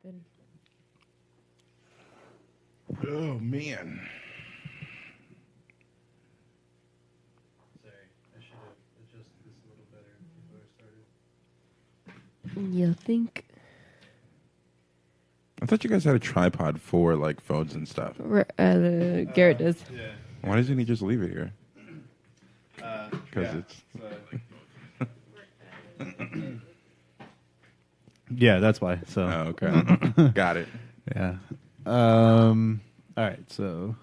happen. Oh, man. Sorry, I should have adjusted this a little better before I started. You think? I thought you guys had a tripod for, like, phones and stuff. Garrett does. Yeah. Why doesn't he just leave it here? Because it's... Yeah, that's why. So. Oh, okay. Got it. Yeah. All right. So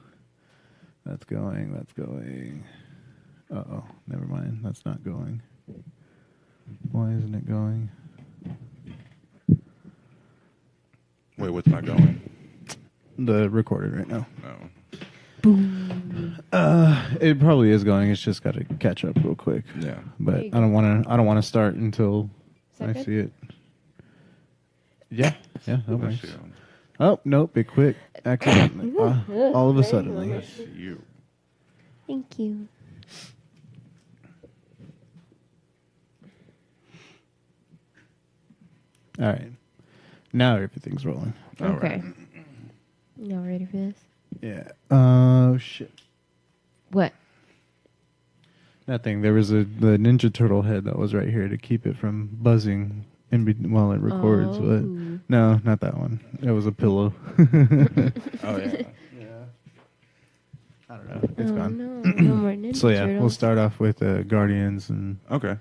that's going. That's going. Uh-oh. Never mind. That's not going. Why isn't it going? Wait, what's not going? The recorded right now. Oh. Boom. It probably is going. It's just got to catch up real quick. Yeah. But you I don't want to. I don't want to start until that I good? see it. Yeah. Yeah. That works. Bless you. Oh nope! It quit accidentally. All of a sudden. Bless you. Thank you. All right. Now everything's rolling. All Okay. right. Y'all ready for this? Yeah. Oh shit. What? Nothing. There was the Ninja Turtle head that was right here to keep it from buzzing while it records. Oh. But no, not that one. It was a pillow. Oh, yeah. I don't know. It's gone. No, no more Ninja So yeah, Turtles. we'll start off with Guardians and Okay.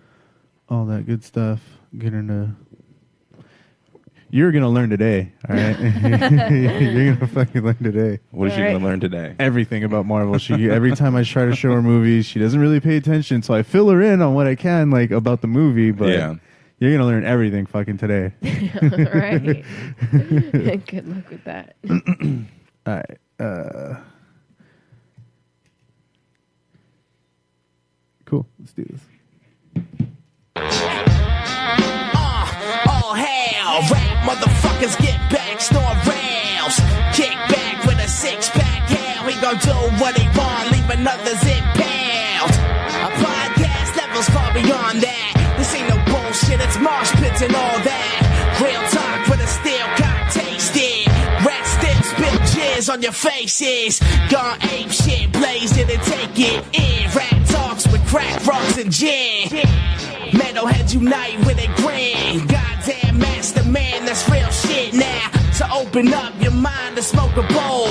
all that good stuff. Get into. You're gonna learn today, all right? You're gonna fucking learn today. What is she All going right. to learn today? Everything about Marvel. She every time I try to show her movies, she doesn't really pay attention. So I fill her in on what I can, like about the movie. But Yeah. you're gonna learn everything fucking today. Right. Good luck with that. All right. Cool. Let's do this. All hell, rap motherfuckers get back, snore rails. Kick back with a six-pack, yeah, we gon' do what they want, leaving others impaled. A podcast levels far beyond that. This ain't no bullshit, it's marsh pits and all that. Real talk with a steel cock tasted. Rat sticks, spit jizz on your faces. Gone ape shit, blaze it and take it in. Rat talks with crack rocks and gin. Metalheads unite with a grin. Goddamn master man, that's real shit now. So open up your mind to smoke a bowl.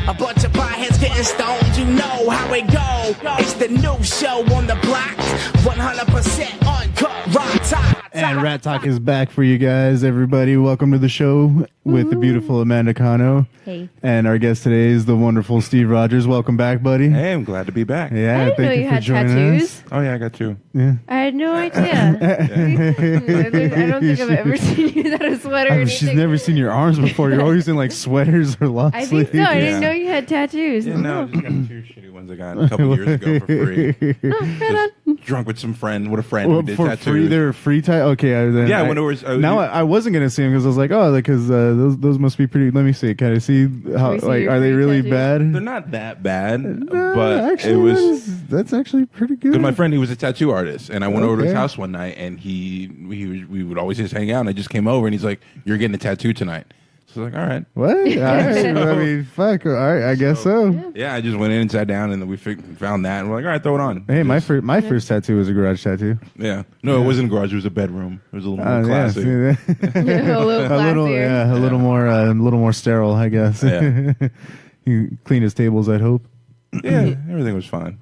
A bunch of pieheads getting stoned, you know how it go. It's the new show on the block. 100% uncut, rock top. And Rat Talk is back for you guys, everybody. Welcome to the show with the beautiful Amanda Cano. Hey. And our guest today is the wonderful Steve Rodgers. Welcome back, buddy. Hey, I'm glad to be back. Yeah, I didn't know thank you for had joining tattoos. us. Oh, yeah, I got two. Yeah. I had no idea. I don't think I've ever seen you without a sweater. or She's anything. never seen your arms before. You're always in like sweaters or long I sleeves. think so. I Yeah. didn't know you had tattoos. Yeah, no, I just got two shitty ones I got a couple years ago for free. Oh, Just drunk with a friend who Well, did for tattoos. free, they're free Okay, then Yeah, when it was... now I wasn't gonna see them because I was like, oh, because those must be pretty. Let me see. Can I see how? we see Like, your are they free really tattoos? bad? They're not that bad, No, but actually, it was... that's actually pretty good. Because my friend, he was a tattoo artist, and I went over to his Okay. house one night, and we would always just hang out, and I just came over, and he's like, "You're getting a tattoo tonight." So I was like, "All right." What? All right. I mean, fuck. All right. I guess so. Yeah, I just went in and sat down, and then we found that, and we're like, "All right, throw it on." Hey, my Just- first tattoo was a garage tattoo. Yeah, no, it wasn't a garage; it was a bedroom. It was a little more Yeah, classy. see that? a little classier. a little more sterile, I guess. Yeah. You cleaned his tables, I'd hope. Yeah, everything was fine.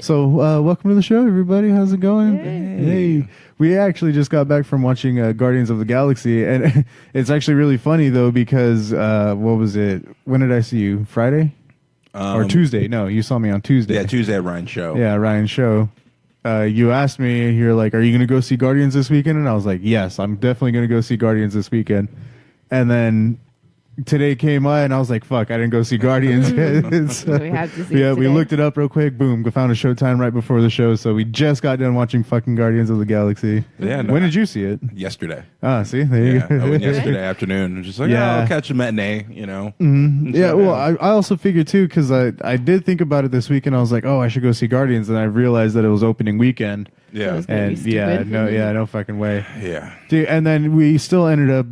So, welcome to the show, everybody. How's it going? Hey. We actually just got back from watching Guardians of the Galaxy, and it's actually really funny, though, because, what was it? When did I see you? Friday? Or Tuesday? No, you saw me on Tuesday. Yeah, Tuesday at Ryan's show. Yeah, Ryan's show. You asked me, you're like, are you going to go see Guardians this weekend? And I was like, yes, I'm definitely going to go see Guardians this weekend. And then today came by, and I was like, fuck, I didn't go see Guardians. So, We have to see yeah, it we today. looked it up real quick. Boom, we found a showtime right before the show. So we just got done watching fucking Guardians of the Galaxy. Yeah, no, When did you see it? Yesterday. Ah, see? There you Yeah, go. I went yesterday afternoon. Just like, Yeah. yeah, I'll catch a matinee, you know. Yeah, well, I also figured too, because I did think about it this weekend. I was like, oh, I should go see Guardians, and I realized that it was opening weekend. Yeah, Gonna And be yeah, stupid. no fucking way. yeah. Dude, and then we still ended up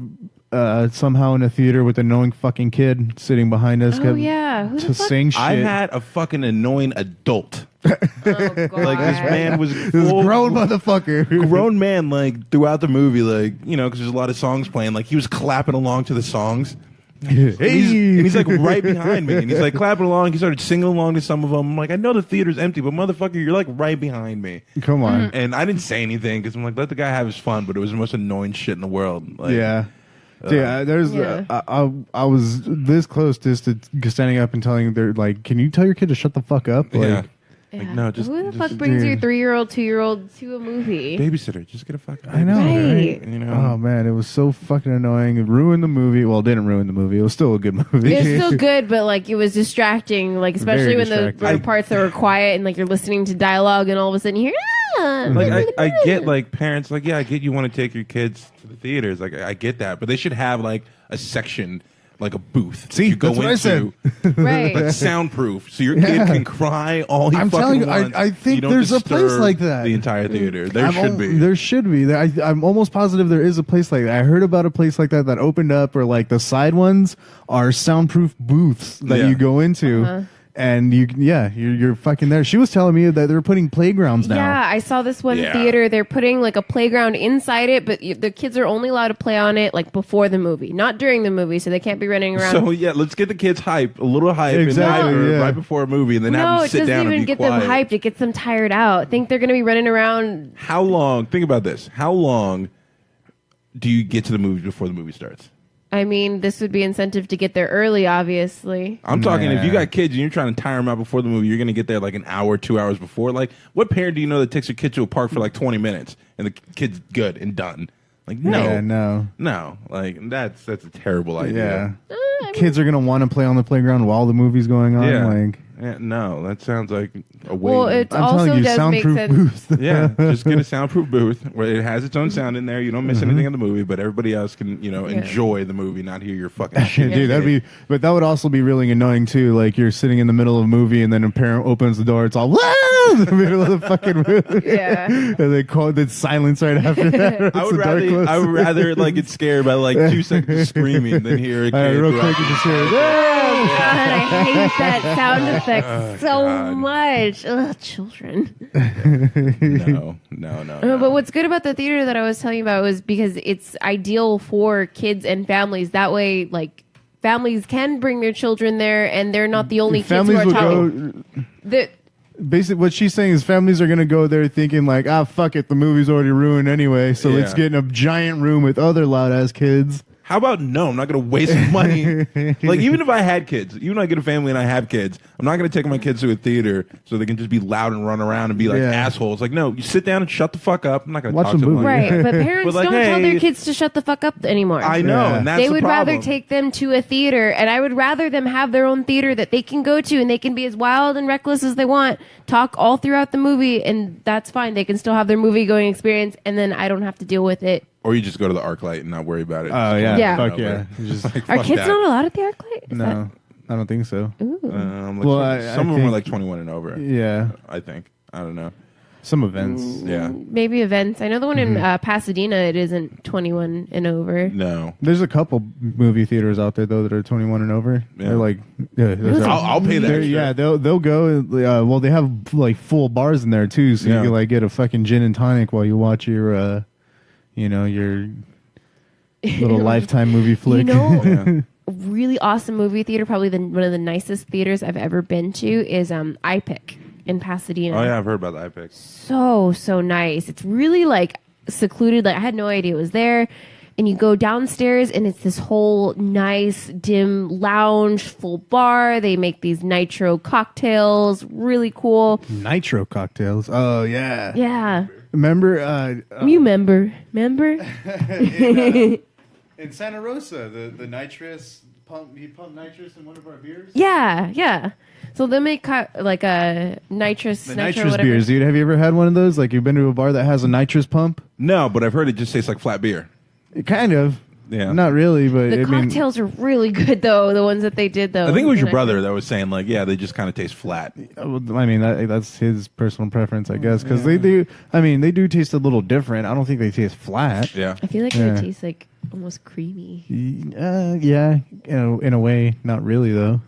somehow in a theater with a annoying fucking kid sitting behind us. Oh yeah, who the to fuck? sing shit. I had a fucking annoying adult. Oh, God. Like this man was This grown motherfucker. grown man, like throughout the movie, like, you know, because there's a lot of songs playing, like he was clapping along to the songs. Hey. And he's like right behind me, and he's like clapping along. He started singing along to some of them. I'm like, I know the theater's empty, but motherfucker, you're like right behind me. Come on. And I didn't say anything because I'm like, let the guy have his fun. But it was the most annoying shit in the world. Like, Yeah. There's I was this close just to standing up and telling they're like, can you tell your kid to shut the fuck up? Like, yeah. Yeah. Like, no, just who the fuck just- brings your dude. 3-year-old, 2-year-old to a movie? babysitter. Just get a fucking. I know, Right. right? You know. Oh man, it was so fucking annoying. It ruined the movie. Well, it didn't ruin the movie. It was still a good movie. It's still good, but like it was distracting. Like especially Very when the distracting. parts that were quiet and like you're listening to dialogue, and all of a sudden you hear. Like I get like parents like, yeah, I get you want to take your kids to the theaters, like I get that, but they should have like a section, like a booth that See, you go that's what I said. Right. like soundproof, so your kid can cry all he I'm fucking telling you, wants. I think You don't there's a place disturb like that. The entire theater, there should be. There should be. I'm almost positive there is a place like that. I heard about a place like that opened up, or like the side ones are soundproof booths that Yeah. you go into. And you're fucking there. She was telling me that they're putting playgrounds now. Yeah, I saw this one Yeah. theater. They're putting like a playground inside it, but the kids are only allowed to play on it like before the movie, not during the movie, so they can't be running around. So yeah, let's get the kids hype, a little hype, Exactly, and hype yeah. right before a movie, and then no, have them it sit doesn't down even and be get quiet. them hyped. It gets them tired out. Think they're going to be running around. How long? Think about this. How long do you get to the movie before the movie starts? I mean, this would be incentive to get there early, obviously. I'm talking if you Nah. got kids and you're trying to tire them out before the movie, you're going to get there like an hour, 2 hours before. Like, what parent do you know that takes their kid to a park for like 20 minutes and the kid's good and done? Like, no, Yeah, no. Like that's a terrible idea. Yeah. Kids are gonna want to play on the playground while the movie's going on. Yeah. Like, Yeah, no, that sounds like a way. Well, to- it I'm also telling you, does make soundproof sense. booth. yeah, just get a soundproof booth where it has its own sound in there. You don't miss anything in the movie, but everybody else can, enjoy the movie, not hear your fucking shit. Dude, that'd be, but that would also be really annoying too. Like you're sitting in the middle of a movie and then a parent opens the door, it's all "Whoa!" in the middle of the fucking movie. Yeah. And they call it silence right after that. I would rather like get scared by like 2 seconds of screaming than hear a kid. All right, real go quick, out. you just hear it. God, I hate that sound effect so God. much. Ugh, children. No. But what's good about the theater that I was telling you about was because it's ideal for kids and families. That way, like, families can bring their children there, and they're not the only kids Families who are will talking. go. Basically, what she's saying is families are going to go there thinking like, fuck it, the movie's already ruined anyway, so let's Yeah. get in a giant room with other loud ass kids. How about no? I'm not going to waste money. Like, even if I had kids, even if I get a family and I have kids, I'm not going to take my kids to a theater so they can just be loud and run around and be like Yeah. assholes. Like, no, you sit down and shut the fuck up. I'm not going to Watch talk the to them. movie. Like, Right, but parents But, like, don't tell hey- their kids to shut the fuck up anymore. I know, Yeah. and that's They the would problem. rather take them to a theater, and I would rather them have their own theater that they can go to, and they can be as wild and reckless as they want, talk all throughout the movie, and that's fine. They can still have their movie going experience, and then I don't have to deal with it. Or you just go to the ArcLight and not worry about it. Oh yeah, Yeah. fuck Over. yeah. You just- Like, Are fuck kids that. not allowed at the ArcLight? Is no, I don't think so. that- Ooh. Like Well, some, I some of them are think- like 21 and over. Yeah, I think. I don't know. some events. Yeah. Maybe events. I know the one in Mm-hmm. Pasadena, it isn't 21 and over. No. There's a couple movie theaters out there though that are 21 and over. Yeah. They're like, there's I'll pay that. they're- extra. yeah, they'll go. Well, they have like full bars in there too, so Yeah. you can like get a fucking gin and tonic while you watch your, your little Lifetime movie flick. You know, Yeah. a really awesome movie theater, probably one of the nicest theaters I've ever been to is iPic in Pasadena. Oh, yeah, I've heard about the iPic. So nice. It's really like secluded. Like I had no idea it was there. And you go downstairs and it's this whole nice dim lounge, full bar. They make these nitro cocktails, really cool. Nitro cocktails. Oh yeah. Yeah. Remember? You remember? In Santa Rosa, the nitrous pump. He pumped nitrous in one of our beers. Yeah. So they make like a nitrous, The nitro, nitrous whatever. beers, dude. Have you ever had one of those? Like you've been to a bar that has a nitrous pump? No, but I've heard it just tastes like flat beer. Kind of. Yeah. Not really, but The I mean, cocktails are really good though. The ones that they did though. I think it was your And brother that was saying like, yeah, they just kind of taste flat. I mean that's his personal preference, I guess, because they do. I mean, they do taste a little different. I don't think they taste flat. Yeah. I feel like Yeah. it tastes like almost creamy. Yeah, in a way, not really though.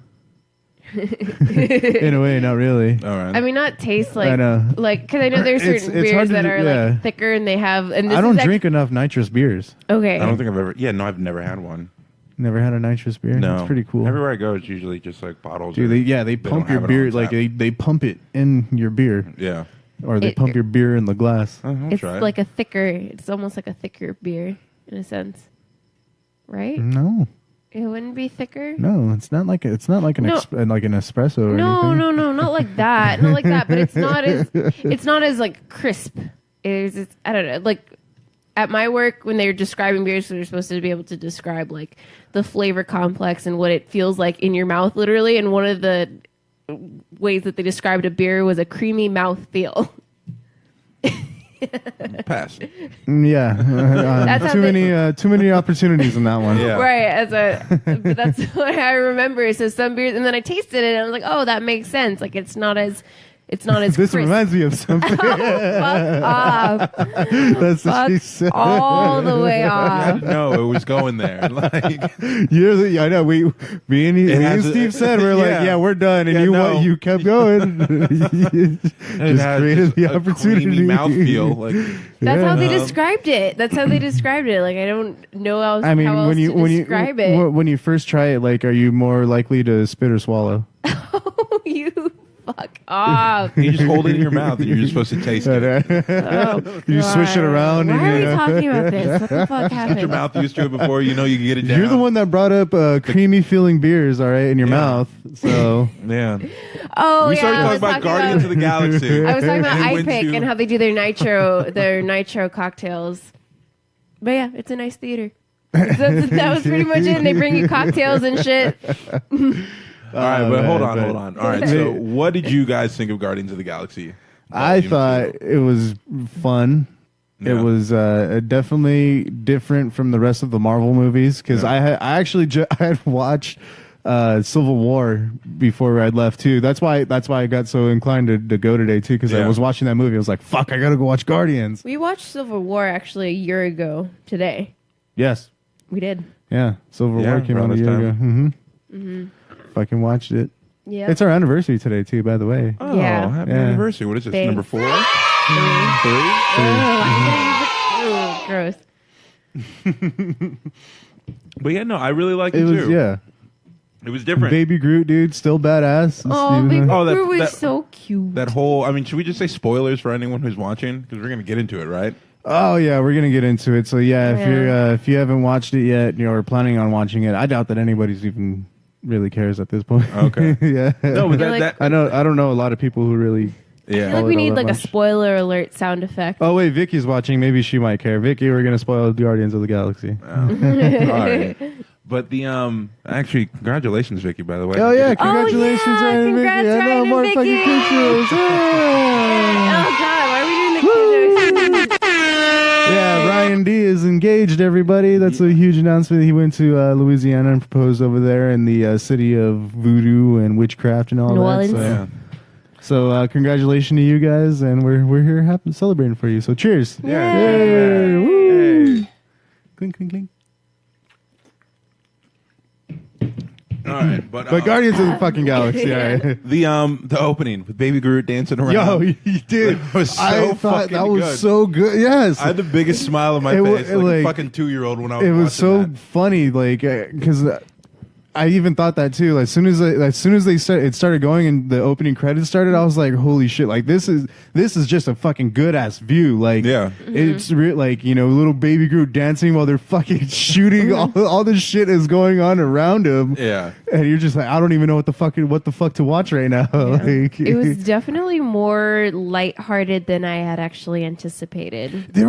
In a way, not really. All right. I mean, not taste like I know. because I know there's certain It's hard beers to that do- are yeah. like thicker and they have. And this I don't is drink enough nitrous beers. Okay. I don't think I've ever. Yeah, no, I've never had one. Never had a nitrous beer. No, It's pretty cool. Everywhere I go, it's usually just like bottles. Dude, or they pump don't your have it beer on like tap. they pump it in your beer, Yeah. or they It- pump your beer in the glass. I'll It's try it. like a thicker. It's almost like a thicker beer in a sense, right? No, It wouldn't be thicker. no, it's not like an No. like an espresso or No, anything. no, not like that. Not like that. But it's not as like crisp. It's I don't know. Like at my work, when they're describing beers, they're supposed to be able to describe like the flavor complex and what it feels like in your mouth, literally. And one of the ways that they described a beer was a creamy mouth feel. Pass. Yeah, That's how too they- too many opportunities in that one. Yeah. Right, but that's what I remember. So some beers, and then I tasted it, and I was like, "Oh, that makes sense. Like it's not as This crisp." reminds me of something. Fuck off! That's what she Fuck said. all the way off. No, it was going there. Like, I know. Me and has a- Steve said we're like, Yeah. yeah, we're done, and Yeah, no. you kept going. it Just had created just the a opportunity. creamy mouthfeel. Like, That's how they Yeah. described it. That's how they described it. Like I don't know how else, I mean, how else when you to describe it. when you first try it, like, are you more likely to spit or swallow? You fuck off. you just hold it in your mouth and you're just supposed to taste it. Oh, You swish it God. around Why and are we you- talking about this? What the fuck Get your happened? mouth used to it before you know you can get it down. You're the one that brought up creamy feeling beers, all right, in your Yeah. mouth. So Yeah. Oh, We yeah. started I talking was about Guardians of the Galaxy. I was talking about And went iPick to- and how they do their nitro cocktails. But yeah, it's a nice theater. That was pretty much it. And they bring you cocktails and shit. All right, but hold man, on. All right, so what did you guys think of Guardians of the Galaxy? I Volume thought 2? it was fun. It Yeah. was definitely different from the rest of the Marvel movies because Yeah. I actually I had watched Civil War before I'd left too. That's why I got so inclined to go today too because I Yeah. was watching that movie. I was like, fuck, I gotta go watch Guardians. We watched Civil War actually a year ago today. Yes, We did. yeah, Civil Yeah, War came around out a this year time. ago. Fucking watched it. Yeah. It's our anniversary today too, by the way. Oh, Yeah. happy Yeah. anniversary. What is this, Thanks. number 4? 3? Oh, gross. But yeah, no, I really liked it, It was too. It was different. Baby Groot, dude, still badass. Oh, Steven- Baby Oh, that- Groot was that- so cute. That whole, I mean, should we just say spoilers for anyone who's watching? Because we're going to get into it, right? Oh yeah, we're gonna get into it. So yeah, if Yeah. you're if you haven't watched it yet, or planning on watching it, I doubt that anybody's even really cares at this point. Okay. yeah. No, but You're like- I don't know a lot of people who really. I feel yeah. like we it all need that like a much. spoiler alert sound effect. Oh wait, Vicky's watching. Maybe she might care. Vicky, we're gonna spoil Guardians of the Galaxy. All right. But the, actually, congratulations, Vicky, by the way. Oh yeah, Oh, congratulations, yeah, Ryan and congrats, Vicky. I know, Ryan and more Vicky. fucking pictures. Yeah. Oh God, why are we doing the kid? Yeah, Ryan D is engaged, everybody. That's a huge announcement. He went to Louisiana and proposed over there in the city of voodoo and witchcraft and all New that. Orleans. So, Yeah. so congratulations to you guys, and we're here celebrating for you. So cheers. Yeah. Yay. Woo. Hey. Clink, clink, clink. All right. But, But Guardians of the fucking Galaxy. All right. the opening with Baby Groot dancing around. Yo, you did. It was so I thought fucking that was good. so good. Yes. I had the biggest smile on my It wa- face, like a like- fucking 2-year-old when I was It was watching so that. funny, like, because I even thought that too. As soon as they started going and the opening credits started, I was like, "Holy shit! Like this is just a fucking good ass view." Like, Yeah. it's like little Baby Groot dancing while they're fucking shooting. all this shit is going on around him. Yeah. And you're just like, I don't even know what the fuck to watch right now. Like, It was definitely more lighthearted than I had actually anticipated. they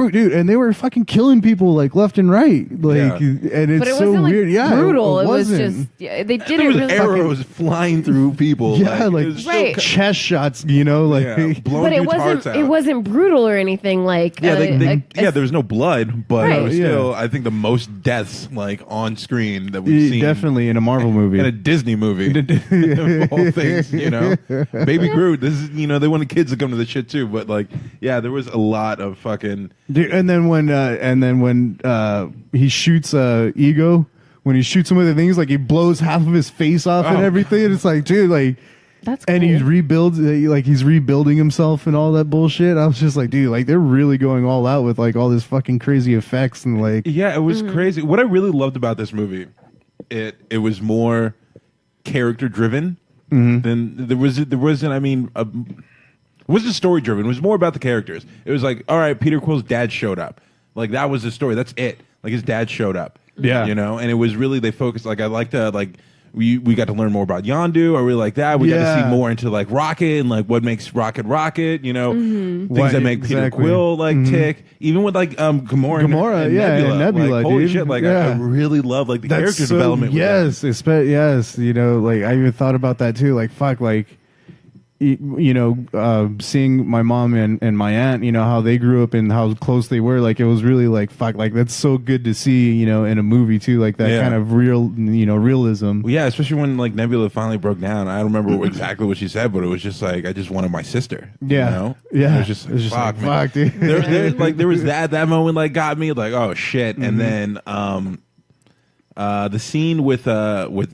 were fucking killing people like left and right. Like, Yeah. and it's But it so wasn't like weird. Yeah, brutal. It was wasn't. just Yeah, they did There it was really arrows flying through people. Yeah, like it was Right. chest shots, you know, like yeah, blowing but it dudes' hearts wasn't. out. It wasn't brutal or anything like. Yeah, there was no blood, but Right. it was Yeah. still, I think, the most deaths like on screen that we've seen. definitely in a Marvel movie. In a Disney movie, of all things, you know, Baby Groot. This is, you know, they wanted kids to come to the shit too, but like, yeah, there was a lot of fucking. Dude, and then when he shoots Ego, when he shoots him with the things, like he blows half of his face off and Oh, everything. And it's like, dude, like, That's cool. and he's rebuilding himself and all that bullshit. I was just like, dude, like they're really going all out with like all this fucking crazy effects and like, Yeah, it was crazy. What I really loved about this movie, it was more character driven than there wasn't. I mean, it wasn't story driven. It was more about the characters. It was like, all right, Peter Quill's dad showed up. Like that was the story. That's it. Like his dad showed up. Yeah. You know, and it was really, they focused, like I liked we got to learn more about Yondu. I really like that. We got to see more into like Rocket and like what makes Rocket, you know, things that make Peter Quill like tick. Even with like Gamora and Nebula. Dude. Holy shit, like I really love like the character development. Yes, yes, you know, like I even thought about that too. Like fuck, like you know, seeing my mom and my aunt, you know, how they grew up and how close they were. Like it was really like fuck, like that's so good to see, you know, in a movie too, like that kind of real, you know, realism. Well, yeah, especially when like Nebula finally broke down. I don't remember exactly what she said, but it was just like I just wanted my sister. Yeah, you know? yeah. It was just fuck, like, man. fuck, dude. There was that moment like got me like, oh shit, and then the scene with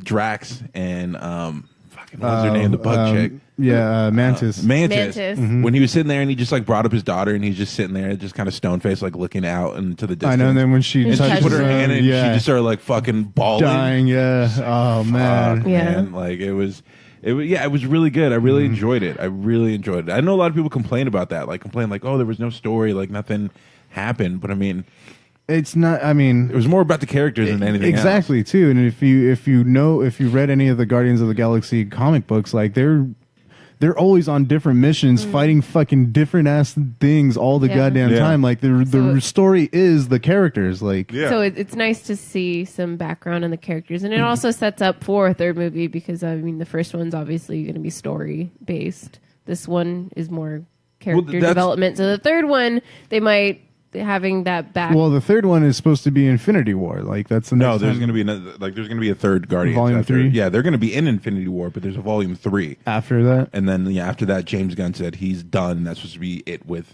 Drax and fucking what was her name, the bug chick. Yeah, Mantis. Mantis. Mantis. When he was sitting there and he just like brought up his daughter and he's just sitting there, just kind of stone faced, like looking out into the distance. I know. And then when she And she touches put her him, hand in, she yeah, just started like fucking bawling, dying. Yeah. Oh man. Fuck, Yeah. man. Like it was really good. I really enjoyed it. I know a lot of people complain about that, like oh, there was no story, like nothing happened. But I mean, It's not. I mean, it was more about the characters than anything exactly else. too. And if you read any of the Guardians of the Galaxy comic books, like they're always on different missions, fighting fucking different ass things all the goddamn time. Like the story is the characters. Like So it's nice to see some background on the characters, and it also sets up for a third movie because I mean the first one's obviously going to be story based. This one is more character development. So the third one they might having that back. Well, the third one is supposed to be Infinity War. Like that's the No, next there's time. going to be another, like there's going to be a third Guardians. Volume after, 3? Yeah, they're going to be in Infinity War, but there's a volume 3. After that. And then after that, James Gunn said he's done. That's supposed to be it with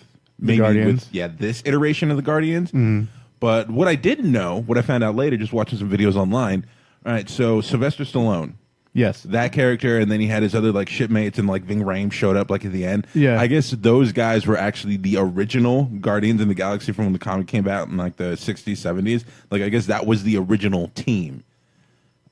Guardians? with this iteration of the Guardians. But what I didn't know, what I found out later, just watching some videos online. All right, so Sylvester Stallone, Yes. that character, and then he had his other like shipmates, and like Ving Rhames showed up like at the end. Yeah. I guess those guys were actually the original Guardians in the Galaxy from when the comic came out in like the 60s, 70s. Like I guess that was the original team.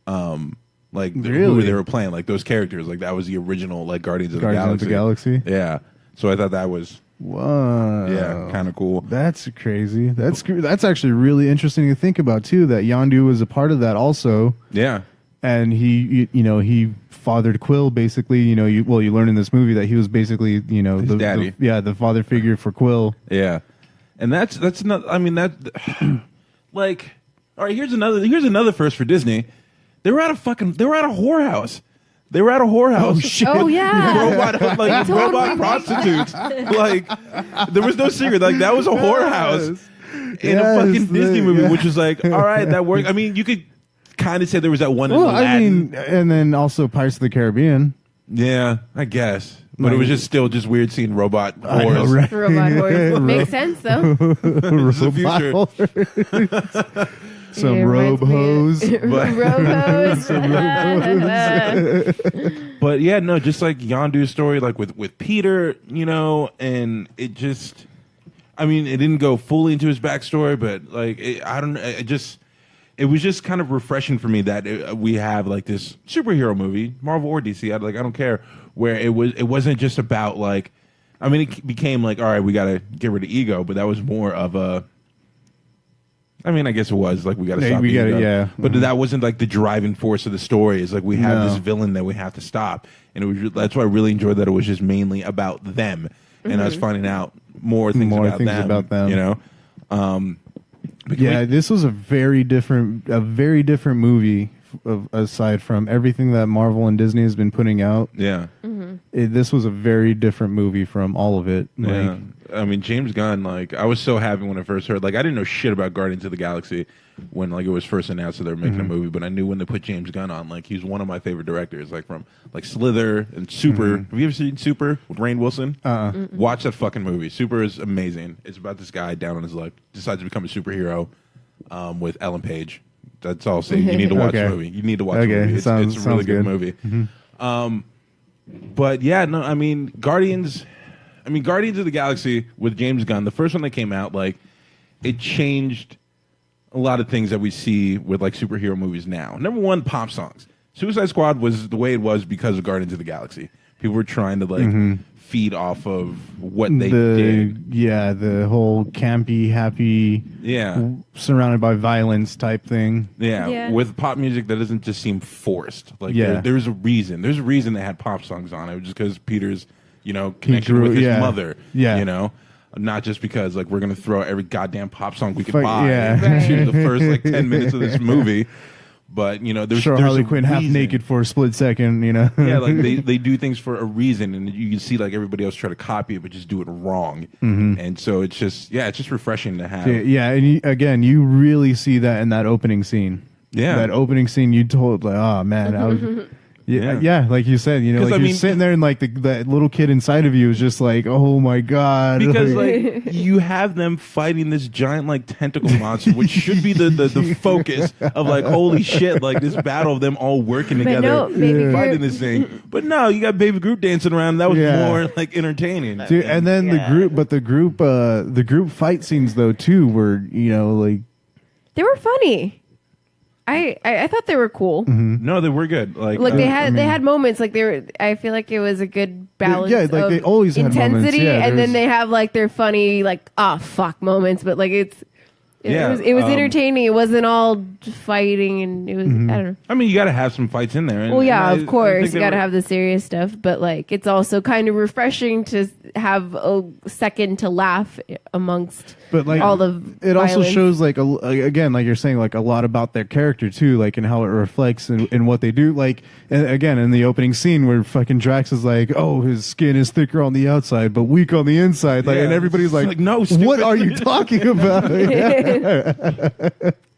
Like who they were playing, like those characters, like that was the original like Guardians of the Galaxy. Yeah. So I thought that was kind of cool. That's crazy. That's actually really interesting to think about too. That Yondu was a part of that also. Yeah. And he fathered Quill basically. You learn in this movie that he was basically His daddy. The father figure for Quill. Yeah, and that's not. I mean that, like, all right. Here's another first for Disney. They were at a whorehouse. They were at a whorehouse. Oh shit! Oh yeah, robot prostitutes. Like there was no secret. Like that was a whorehouse in a fucking Disney movie, which was like, all right, that worked. I mean, you could kind of say there was that one in Aladdin. I mean, and then also Pirates of the Caribbean. Yeah, I guess. But it was just still weird seeing robot whores. Right? robot horse makes sense though. It's the future. Some robe hose. But yeah, no, just like Yondu's story, like with Peter, and it just, I mean, it didn't go fully into his backstory, but like, it was just kind of refreshing for me that we have like this superhero movie, Marvel or DC, I don't care, where it wasn't just about like, I mean, it became like, all right, we got to get rid of ego, but that was more of a, I mean, I guess it was like we got to stop ego. Yeah. But that wasn't like the driving force of the story. It's like we have this villain that we have to stop, and that's why I really enjoyed that it was just mainly about them and us finding out more things about them. Yeah, this was a very different movie. Aside from everything that Marvel and Disney has been putting out, Yeah. This was a very different movie from all of it. Yeah. I mean, James Gunn, like, I was so happy when I first heard, like, I didn't know shit about Guardians of the Galaxy when, like, it was first announced that they were making a movie, but I knew when they put James Gunn on, like, he's one of my favorite directors, like, from, like, Slither and Super. Have you ever seen Super with Rainn Wilson? Watch that fucking movie. Super is amazing. It's about this guy down on his luck, decides to become a superhero with Ellen Page. That's all I'll say. You need to watch the movie. You need to watch the movie. It's a really good movie. But yeah, no, I mean, Guardians of the Galaxy with James Gunn, the first one that came out, like, it changed a lot of things that we see with, like, superhero movies now. Number one, pop songs. Suicide Squad was the way it was because of Guardians of the Galaxy. People were trying to, like, feed off of what they did. Yeah, the whole campy, happy, surrounded by violence type thing. Yeah, with pop music that doesn't just seem forced. Like, there's a reason. There's a reason they had pop songs on it, just because Peter's, connection with his mother. Yeah. Not just because, like, we're going to throw every goddamn pop song we could buy into the first, like, 10 minutes of this movie. But, there's Harley Quinn half naked for a split second, Yeah, like, they do things for a reason, and you can see, like, everybody else try to copy it, but just do it wrong. And so it's just refreshing to have. Yeah, and you really see that in that opening scene. Yeah. That opening scene, you told, like, oh, man, I was... Yeah, like you said, you're sitting there and, like, that little kid inside of you is just like, oh my god, because like you have them fighting this giant, like, tentacle monster, which should be the focus of, like, holy shit, like, this battle of them all working together, fighting this thing. But no, you got Baby Groot dancing around. And that was more, like, entertaining. Dude, and then the group fight scenes though too were like they were funny. I thought they were cool. No, they were good. Like they had moments, like, they were. I feel like it was a good balance. Yeah, like, of they always had intensity, moments. and then they have, like, their funny, like, fuck moments. But, like, it was entertaining. It wasn't all fighting, and it was I don't know. I mean, you got to have some fights in there. And, of course, you got to have the serious stuff. But, like, it's also kind of refreshing to have a second to laugh amongst. But, like, all the it violence. also shows, like, again, like you're saying, like, a lot about their character too, like, and how it reflects in what they do. Like, and again, in the opening scene where fucking Drax is like, oh, his skin is thicker on the outside but weak on the inside, like, and everybody's like, no, what are you talking about?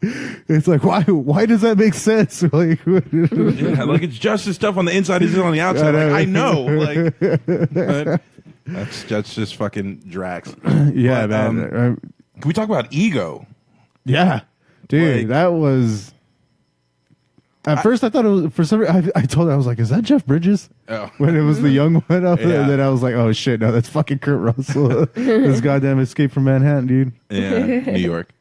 It's like, why does that make sense? Like, like, it's just the stuff on the inside is on the outside. I know. Like, but that's just fucking Drax. Yeah, but, man. Can we talk about ego? Yeah, dude, Like, that was. At first, I thought it was, for some reason, I told her, I was like, is that Jeff Bridges? Oh. When it was the young one. And then I was like, oh shit, no, that's fucking Kurt Russell. This goddamn Escape from Manhattan, dude. Yeah, New York.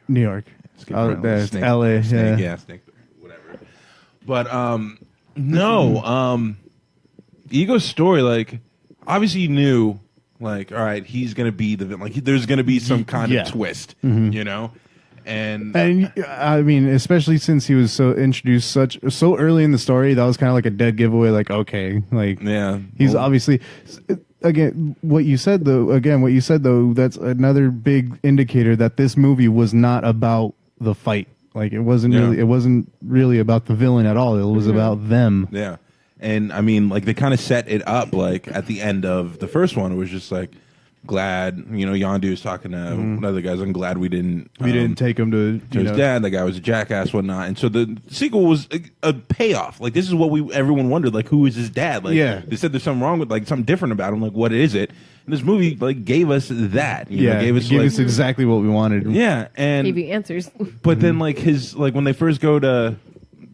New York. That's LA. Yeah, Snake, whatever. But no, Ego's story, like, obviously you knew, like, all right, he's gonna be the villain. Like, there's gonna be some kind of twist, And I mean, especially since he was introduced so early in the story, that was kind of like a dead giveaway. Like, okay, like, he's obviously. Again, what you said though, that's another big indicator that this movie was not about the fight. Like, it wasn't really about the villain at all. It was about them. Yeah. And I mean, like, they kind of set it up, like, at the end of the first one, it was just like, glad, Yondu was talking to other guys. I'm glad we didn't take him to his dad. The guy was a jackass, whatnot. And so the sequel was a payoff. Like, this is what everyone wondered. Like, who is his dad? Like, they said there's something wrong with, like, something different about him. Like, what is it? And this movie, like, gave us that. Gave us exactly what we wanted. Yeah, and gave you answers. But then, like, when they first go to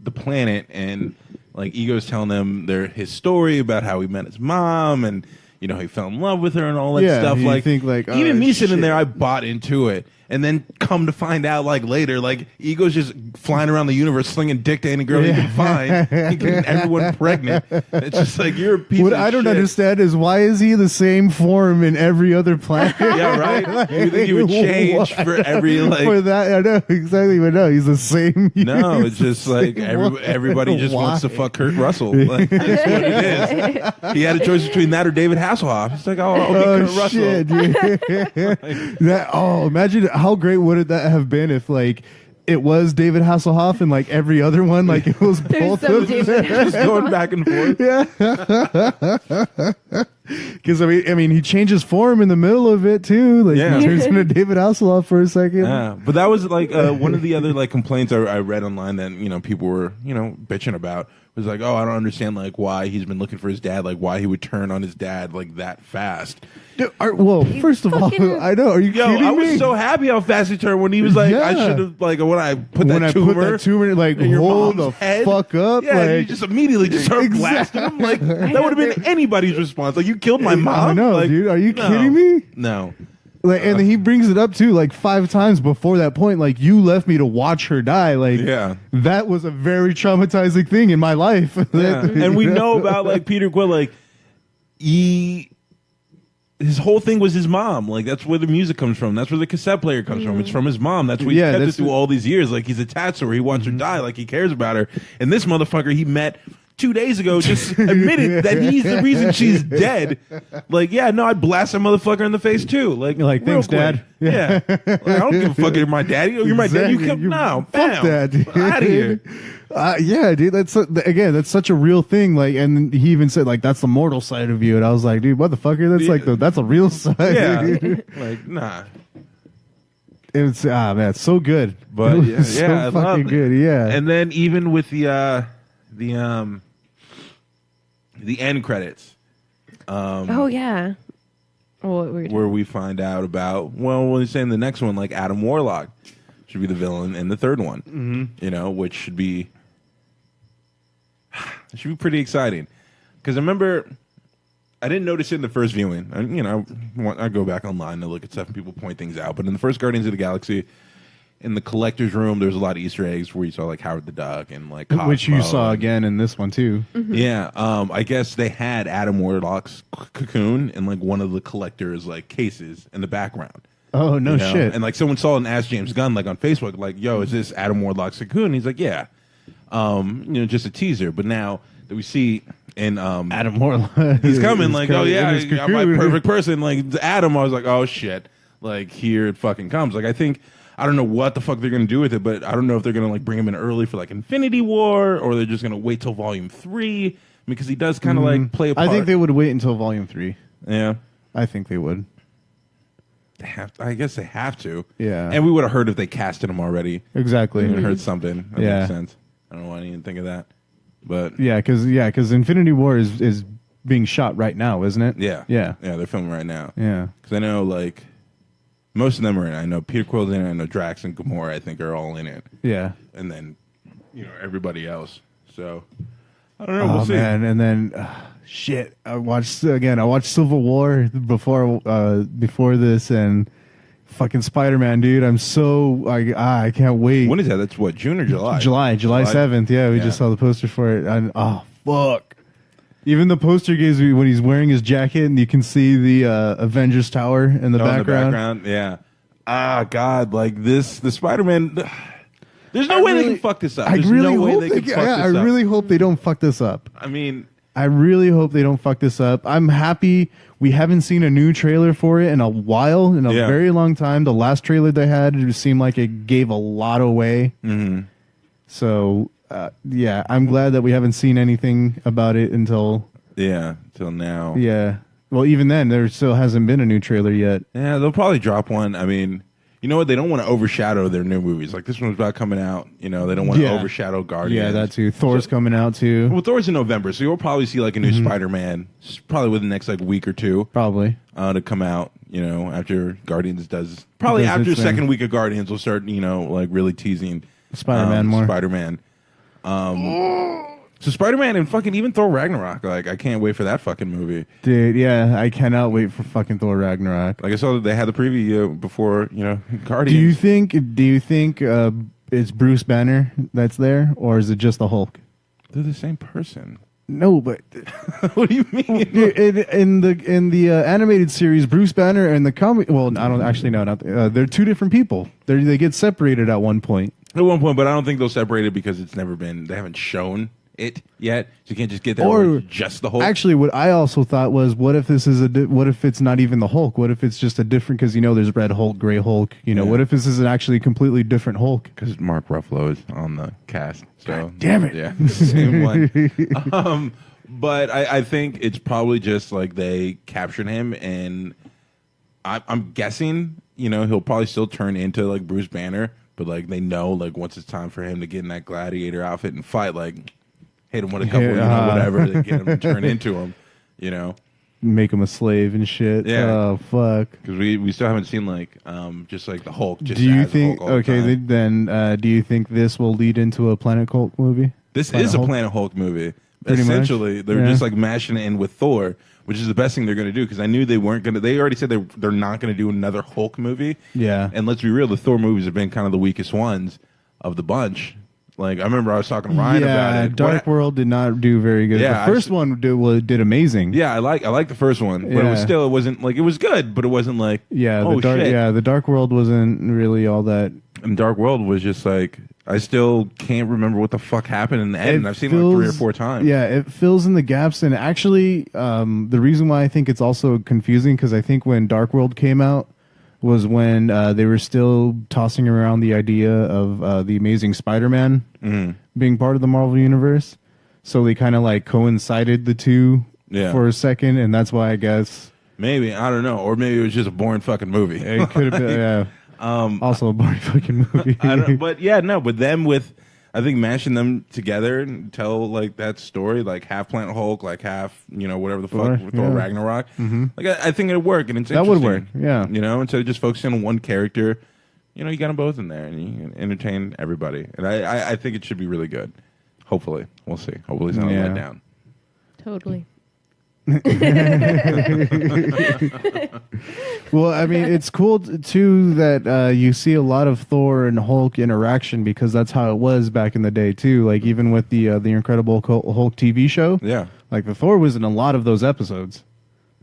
the planet, and, like, Ego's telling them his story about how he met his mom, and he fell in love with her and all that stuff. Like, even me sitting there, I bought into it. And then come to find out, like, later, like, Ego's just flying around the universe slinging dick to any girl he can find, getting everyone pregnant. It's just like, you're a piece of shit. What I don't understand is, why is he the same form in every other planet? Yeah, right? Like, you think he would change for every, like... For that, I know, exactly, but no, he's the same. No, it's just like, everybody just wants to fuck Kurt Russell. Like, that's what it is. He had a choice between that or David Hasselhoff. It's like, I'll be Kurt Russell. Shit, dude. Imagine how great would that have been if like it was David Hasselhoff and like every other one, like it was both some of them. David Just going back and forth. Yeah. Because I mean, he changes form in the middle of it too. Like Yeah. he turns into David Hasselhoff for a second. Yeah, but that was like one of the other like complaints I read online that people were bitching about was like, oh, I don't understand like why he's been looking for his dad, like why he would turn on his dad like that fast. Dude, well, first of all, I know. Are you kidding me? I was so happy how fast he turned when he was like, I Yeah. should have like when I put when that I tumor. put that tumor, like in your hold the mom's head. fuck up. Yeah, and you like, just immediately just start blasting him. Like that would have been anybody's response. Like you killed my mom. I know, like, dude. Are you no. kidding me? No. Like, and he brings it up too, like 5 times before that point. Like, you left me to watch her die. Like, Yeah. that was a very traumatizing thing in my life. Yeah. And we know about like Peter Quill, like his whole thing was his mom. Like that's where the music comes from. That's where the cassette player comes from. It's from his mom. That's what he kept it through all these years. Like he's attached to her. He wants her to die. Like he cares about her. And this motherfucker he met 2 days ago just admitted that he's the reason she's dead. Like, yeah, no, I'd blast a motherfucker in the face too. Like Like, real thanks, quick. Dad. Yeah. Like, I don't give a fuck if you're my daddy. You're my dad. You Exactly. come no. Fuck that, dude. Out of here. Yeah, dude. Again, that's such a real thing. Like, and he even said, like, that's the mortal side of you. And I was like, dude, motherfucker, that's like that's a real side. Yeah. Like, nah. It's man, it's so good. But It yeah, was I so love fucking it. good. Yeah. And then even with the end credits, Oh yeah. What were you where we find out about when we say in the next one, like Adam Warlock should be the villain in the third one, which should be pretty exciting. Because I remember I didn't notice it in the first viewing. I go back online to look at stuff and people point things out. But in the first Guardians of the Galaxy, in the collector's room, there's a lot of Easter eggs where you saw like Howard the Duck and like Cosmo. Which you saw again in this one too. Yeah, I guess they had Adam Warlock's cocoon in like one of the collector's like cases in the background. Oh no shit. And like someone saw it and asked James Gunn like on Facebook, like, "Yo, is this Adam Warlock's cocoon?" And he's like, "Yeah." Just a teaser. But now that we see in Adam Warlock, he's coming, like, "Oh yeah, in his I'm my cocoon. perfect person." Like Adam, I was like, "Oh shit!" Like here it fucking comes. Like I don't know what the fuck they're gonna do with it, but I don't know if they're gonna like bring him in early for like Infinity War or they're just gonna wait till Volume 3 because he does kind of like play a part. I think they would wait until Volume 3. Yeah. I think they would. I guess they have to. Yeah. And we would have heard if they casted him already. Exactly. We would have heard something. That Yeah. makes sense. I don't know why I didn't think of that. But Yeah, because Infinity War is being shot right now, isn't it? yeah. Yeah. Yeah, they're filming right now. Yeah. Because I know like most of them are in it. I know Peter Quill's in it. I know Drax and Gamora, I think, are all in it. Yeah. And then, everybody else. So, I don't know. We'll see. Man, and then shit. I watched Civil War before this, and fucking Spider-Man, dude. I'm so I can't wait. When is that? That's what, June or July? July 7th. Yeah, we just saw the poster for it. And oh fuck. Even the poster gives me when he's wearing his jacket and you can see the Avengers Tower in the background. Yeah. Ah, God, like the Spider-Man. There's no way they can fuck this up. I There's really no way hope they can fuck this I up. really hope they don't fuck this up. I mean, I really hope they don't fuck this up. I'm happy we haven't seen a new trailer for it in a while, in a very long time. The last trailer they had, it seemed like it gave a lot away. mm-hmm. So, yeah, I'm glad that we haven't seen anything about it until now. Yeah. Well, even then, there still hasn't been a new trailer yet. Yeah, they'll probably drop one. I mean, you know what? They don't want to overshadow their new movies. Like this one's about coming out. They don't want to overshadow Guardians. Yeah, that too. Thor's coming out too. Well, Thor's in November, so you'll probably see like a new Spider-Man, probably within the next like week or two. Probably. To come out, after Guardians does. Probably after the second week of Guardians, we'll start, like really teasing Spider-Man more. Spider-Man. So Spider-Man and fucking even Thor Ragnarok. Like, I can't wait for that fucking movie. Dude, yeah, I cannot wait for fucking Thor Ragnarok. Like I saw that they had the preview before, Guardians. Do you think it's Bruce Banner that's there, or is it just the Hulk? They're the same person. No, but What do you mean? in the animated series, Bruce Banner and the comic. Well, I don't actually know. They're two different people. They get separated at one point. At one point, but I don't think they'll separate it because it's never been. They haven't shown it yet. So you can't just get there Or with just the Hulk. Actually, what I also thought was, what if this is what if it's not even the Hulk? What if it's just a different? Because there's Red Hulk, Gray Hulk. What if this is an actually completely different Hulk? Because Mark Ruffalo is on the cast. So God damn it! Yeah, same one. But I think it's probably just like they captured him, and I'm guessing he'll probably still turn into like Bruce Banner, but like they know like once it's time for him to get in that gladiator outfit and fight, like hit him with a couple, whatever, to get him to turn into him, Make him a slave and shit. Yeah. Oh fuck. Because we still haven't seen like just like the Hulk. Just Do you as think? Hulk all the time. Then do you think this will lead into a Planet Hulk movie? This Planet is a Hulk? Planet Hulk movie? Pretty much. Essentially, they're Yeah. just like mashing it in with Thor, which is the best thing they're going to do. Because I knew they weren't going to. They already said they're not going to do another Hulk movie. Yeah. And let's be real, the Thor movies have been kind of the weakest ones of the bunch. Like I remember I was talking to Ryan about it. Dark World did not do very good. Yeah, the first one did amazing. Yeah, I like the first one, but it wasn't like it was good, but it wasn't like the Dark World wasn't really all that. And Dark World was just like I still can't remember what the fuck happened in the end. I've seen it like 3 or 4 times. Yeah, it fills in the gaps, and actually, the reason why I think it's also confusing because I think when Dark World came out was when they were still tossing around the idea of the Amazing Spider-Man being part of the Marvel Universe. So they kind of like coincided the two for a second, and that's why I guess maybe I don't know, or maybe it was just a boring fucking movie. it could have been. Yeah. Also a boring fucking movie. But them with, I think mashing them together and tell like that story, like half Planet Hulk, like half whatever the fuck Thor Ragnarok. Like I think it'd work, and it's that would work. Yeah, instead of just focusing on one character, you got them both in there, and you can entertain everybody. And I think it should be really good. Hopefully, we'll see. Hopefully, it's not let down. Totally. Well, I mean, it's cool too that you see a lot of Thor and Hulk interaction because that's how it was back in the day too. Like even with the Incredible Hulk TV show, like the Thor was in a lot of those episodes.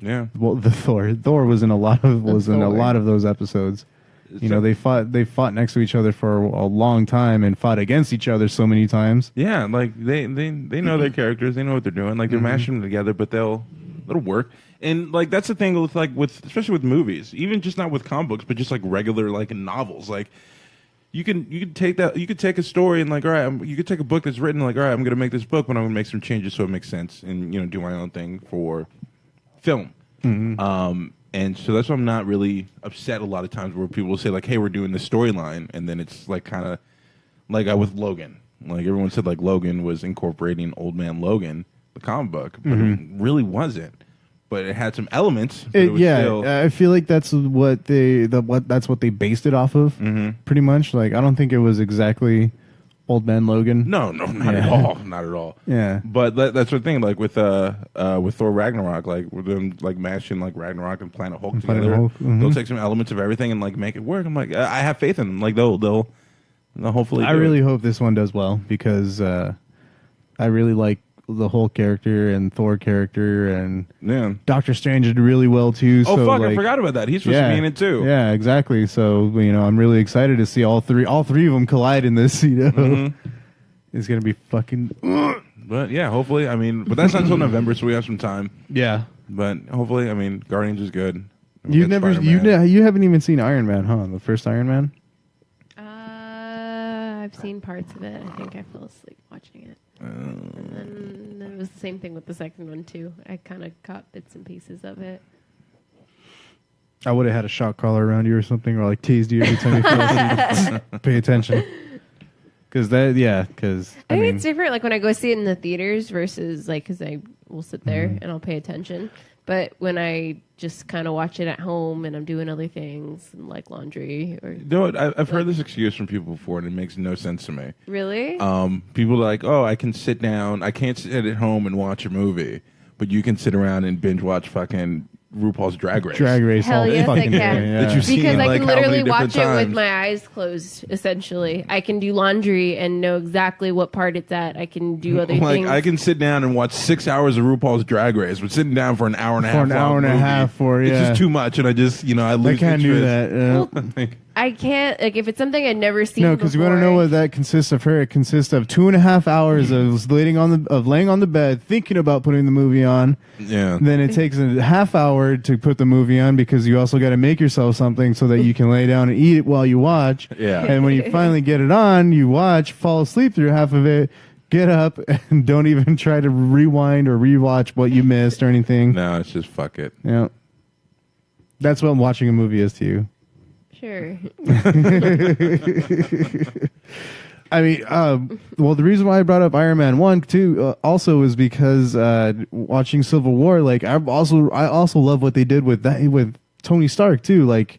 Yeah, well, the Thor was in a lot of those episodes. They fought next to each other for a long time and fought against each other so many times. Yeah, like they know their characters, they know what they're doing. Like they're mashing them together, but it'll work. And like that's the thing with especially with movies, even just not with comic books, but just like regular like novels. Like you could take a story and like all right, you could take a book that's written like all right, I'm going to make this book, but I'm going to make some changes so it makes sense and do my own thing for film. And so that's why I'm not really upset a lot of times where people will say like, hey, we're doing this storyline, and then it's like kind of like with Logan. Like everyone said like Logan was incorporating Old Man Logan, the comic book, but it really wasn't. But it had some elements. I feel like that's what they based it off of, pretty much. Like I don't think it was exactly Old Man Logan. No, not at all, not at all. Yeah, but that's the thing. Like with Thor Ragnarok, like with them like mashing like Ragnarok and Planet Hulk together, they'll take some elements of everything and like make it work. I'm like, I have faith in them. Like they'll hopefully. I really hope this one does well because I really like the Hulk character and Thor character and Doctor Strange did really well too. Oh so, fuck! Like, I forgot about that. He's supposed to be in it too. Yeah, exactly. So I'm really excited to see all three of them collide in this. It's gonna be fucking. But yeah, hopefully. I mean, but that's not until November, so we have some time. Yeah. But hopefully, I mean, Guardians is good. You haven't even seen Iron Man, huh? The first Iron Man. I've seen parts of it. I think I fell asleep watching it. And then it was the same thing with the second one too. I kind of caught bits and pieces of it. I would have had a shock collar around you or something, or like teased you every time you fell asleep. Pay attention. Because I mean, it's different. Like when I go see it in the theaters versus like, because I will sit there and I'll pay attention. But when I just kind of watch it at home and I'm doing other things like laundry or I've heard this excuse from people before and it makes no sense to me. Really? People are like, oh, I can sit down. I can't sit at home and watch a movie, but you can sit around and binge watch fucking RuPaul's Drag Race. Hell yes, I can. That you've seen because I like can how many literally different watch it with times. my eyes closed, essentially. I can do laundry and know exactly what part it's at. I can do other things. I can sit down and watch 6 hours of RuPaul's Drag Race, but sitting down for an hour and a half it's just too much, and I lose can't do interest. that. I can't, like, if it's something I'd never seen No, because you want to before- know what that consists of. Her, it consists of 2.5 hours of laying on the bed, thinking about putting the movie on. Yeah. Then it takes a half hour to put the movie on because you also got to make yourself something so that you can lay down and eat it while you watch. Yeah. And when you finally get it on, you watch, fall asleep through half of it, get up, and don't even try to rewind or rewatch what you missed or anything. No, it's just fuck it. Yeah. That's what watching a movie is to you. Sure. I mean, well, the reason why I brought up Iron Man 1 too, also is because watching Civil War, like I also love what they did with Tony Stark too. Like,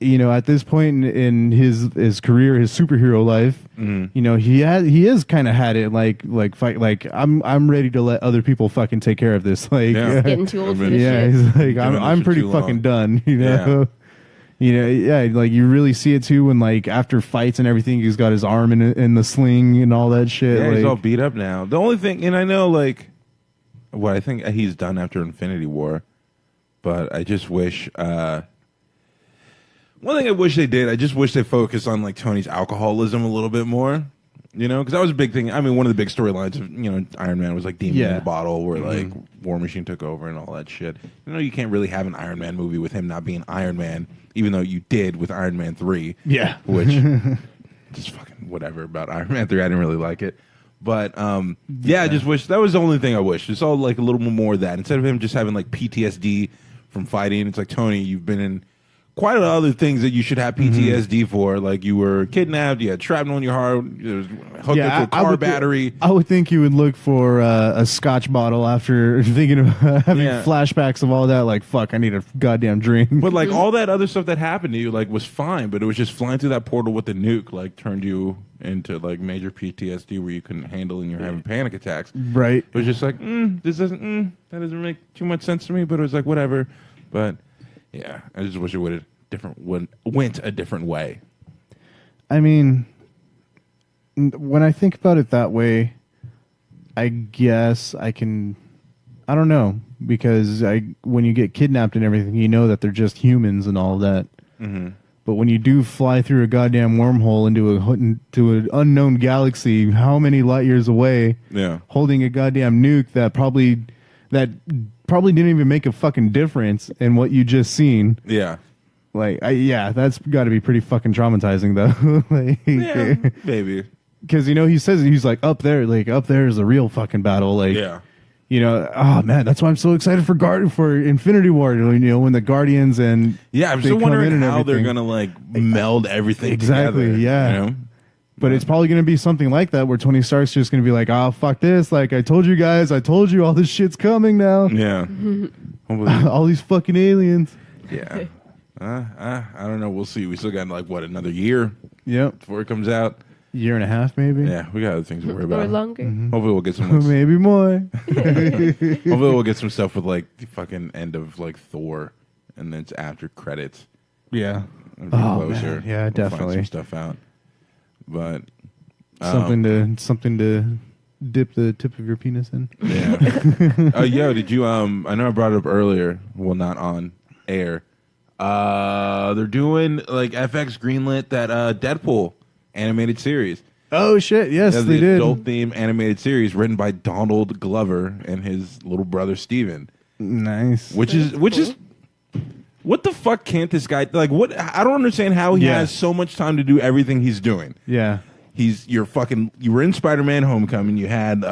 you know, at this point in his career, his superhero life, you know, he is kind of had it like fight, like I'm ready to let other people fucking take care of this. Like, Yeah. Getting too old for this yeah, shit. he's like, Doing I'm this for pretty too fucking long. done. You know. Yeah. You know, yeah, like you really see it too when, like, after fights and everything, he's got his arm in the sling and all that shit. Yeah, like, he's all beat up now. The only thing, and I know, like, what I think he's done after Infinity War, but I just wish, one thing I wish they did, I just wish they focused on, like, Tony's alcoholism a little bit more, you know, because that was a big thing. I mean, one of the big storylines of, you know, Iron Man was, like, Demon in Yeah. the Bottle, where, like, War Machine took over and all that shit. You know, you can't really have an Iron Man movie with him not being Iron Man, even though you did with Iron Man 3. Yeah. Which, just fucking whatever about Iron Man 3. I didn't really like it. But, yeah, I just wish, that was the only thing I wish. Just all, like, a little more of that. Instead of him just having, like, PTSD from fighting, it's like, Tony, you've been in quite a lot of other things that you should have PTSD for. Like, you were kidnapped, you had shrapnel in your heart, you was hooked up to a car battery. I would think you would look for a Scotch bottle after thinking of having Yeah. flashbacks of all that. Like, fuck, I need a goddamn drink. But, like, all that other stuff that happened to you, like, was fine. But it was just flying through that portal with the nuke, like, turned you into, like, major PTSD where you couldn't handle and you're having panic attacks. Right. It was just like, that doesn't make too much sense to me. But it was like, whatever. But, yeah, I just wish it would have went a different way. I mean, when I think about it that way, I guess I don't know, because when you get kidnapped and everything, you know that they're just humans and all that. Mm-hmm. But when you do fly through a goddamn wormhole into an unknown galaxy, how many light years away, Yeah. holding a goddamn nuke that probably didn't even make a fucking difference in what you just seen. Yeah. Like, that's got to be pretty fucking traumatizing, though. Like, Yeah, maybe. because, you know, he says, he's like, up there is a real fucking battle. Like, Yeah. you know, oh man, that's why I'm so excited for Infinity War. You know, when the Guardians and Yeah, I'm they still come in wondering and how they're everything. gonna like meld everything Exactly, together. yeah. You know? But it's probably gonna be something like that where Tony Stark's just gonna be like, oh fuck this, like I told you guys, I told you all this shit's coming now. Yeah. Hopefully- All these fucking aliens. yeah. I don't know. We'll see. We still got like what, another year Yep, before it comes out. year and a half maybe. Yeah, we got other things to worry Or about. longer. Hopefully we'll get some. Maybe more. Hopefully we'll get some stuff with like the fucking end of like Thor, and then it's after credits. Yeah. It'll be Oh, closer. man. Yeah, We'll find definitely. some stuff out. But Something to dip the tip of your penis in. yeah. Yo, did you? I know I brought it up earlier. Well, not on air. They're doing like FX greenlit that Deadpool animated series. Oh shit! Yes, Yeah, they the did. adult theme animated series written by Donald Glover and his little brother Steven. Nice. Which is what the fuck can't this guy like? What I don't understand how he Yeah. has so much time to do everything he's doing. Yeah. You were in Spider-Man Homecoming. You had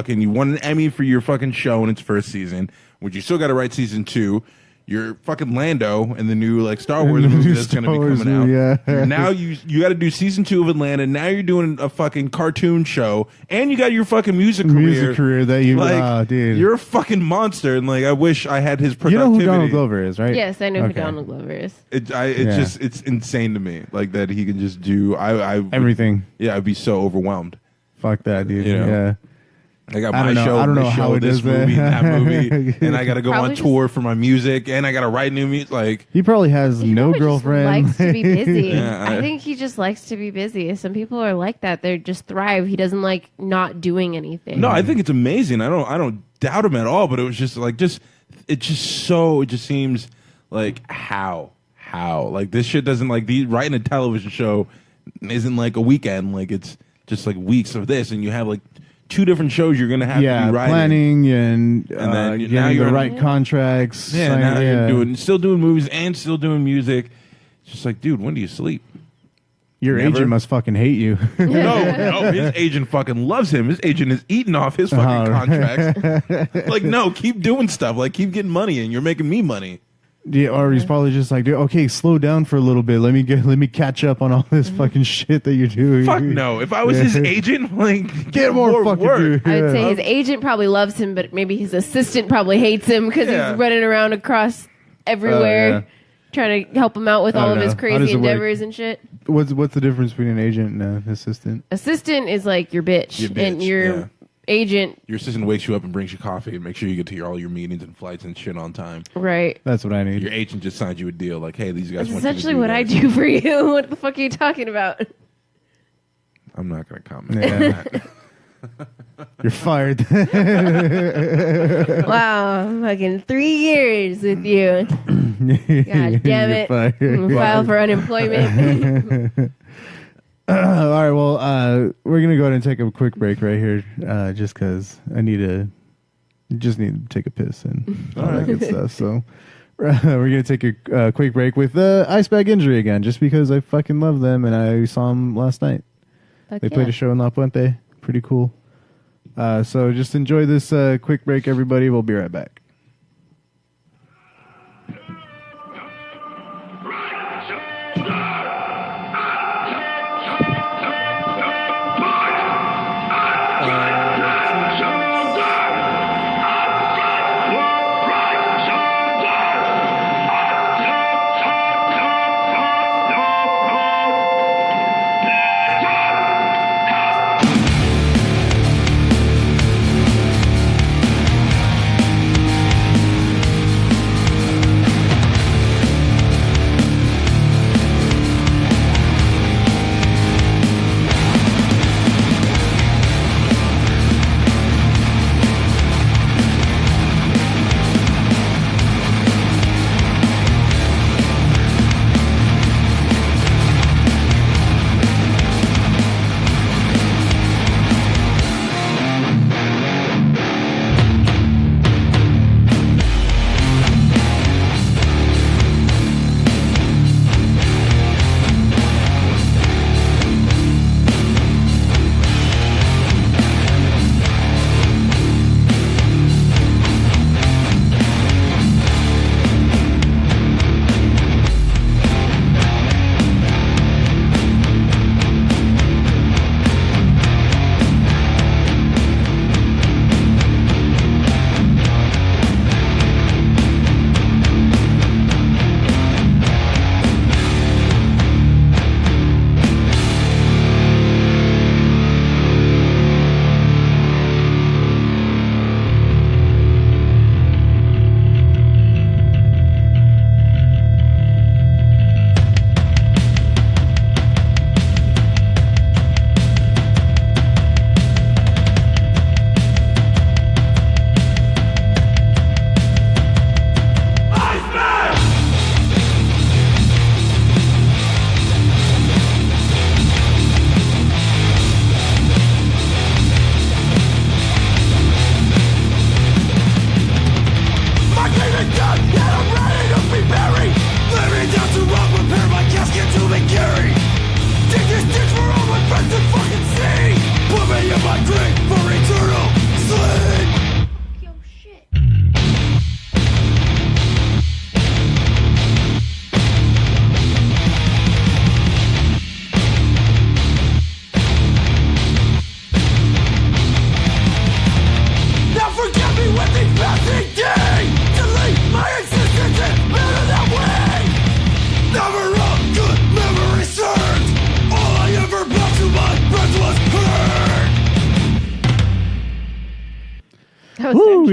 you won an Emmy for your fucking show in its first season, which you still got to write season 2. You're fucking Lando in the new like Star Wars The movie new that's going to Star be Wars coming out. movie, yeah. Now you got to do season 2 of Atlanta. Now you're doing a fucking cartoon show, and you got your fucking music career that you, like, dude. you're a fucking monster, and like I wish I had his You productivity. know who Donald Glover is, right? Yes, I know who Okay. Donald Glover is. It's insane to me, like that he can just do Everything. Yeah, I'd be so overwhelmed. Fuck that, dude. You know? Yeah. I got I my don't know- show, I don't this know show, how he this does that. movie, that movie, and I got to go Probably on just- tour for my music, and I got to write new music. Like, He probably has He no probably just girlfriend. likes to be busy. Yeah, I think he just likes to be busy. Some people are like that. They just thrive. He doesn't like not doing anything. no, I think it's amazing. I don't doubt him at all. But it was just like, it just seems like how how? Like, this shit doesn't, like, writing a television show isn't like a weekend. Like, it's just like weeks of this, and you have like 2 different shows you're gonna have to be writing. Planning and then getting now you're the right contracts. Now you're still doing movies and still doing music. It's just like, dude, when do you sleep? Your agent must fucking hate you. No, his agent fucking loves him. His agent is eating off his fucking contracts. Like, no, keep doing stuff. Like, keep getting money, and you're making me money. Yeah, or he's probably just like, dude, okay, slow down for a little bit. Let me catch up on all this fucking shit that you're doing. Fuck no. If I was his agent, like, get more fucking work. I would say his agent probably loves him, but maybe his assistant probably hates him because he's running around across everywhere trying to help him out with all of his crazy endeavors and shit. What's the difference between an agent and an assistant? Assistant is like your bitch, and your agent. Your assistant wakes you up and brings you coffee and makes sure you get to all your meetings and flights and shit on time. Right. That's what I need. Your agent just signs you a deal like, hey, these guys That's want you to essentially do what this. I do for you. What the fuck are you talking about? I'm not going to comment on that. You're fired. Wow, fucking 3 years with you. God damn it. File for unemployment. All right, well, we're going to go ahead and take a quick break right here just because I need to take a piss and all that good stuff. So we're going to take a quick break with Ice Bag Injury again just because I fucking love them and I saw them last night. They played a show in La Puente. Pretty cool. So just enjoy this quick break, everybody. We'll be right back.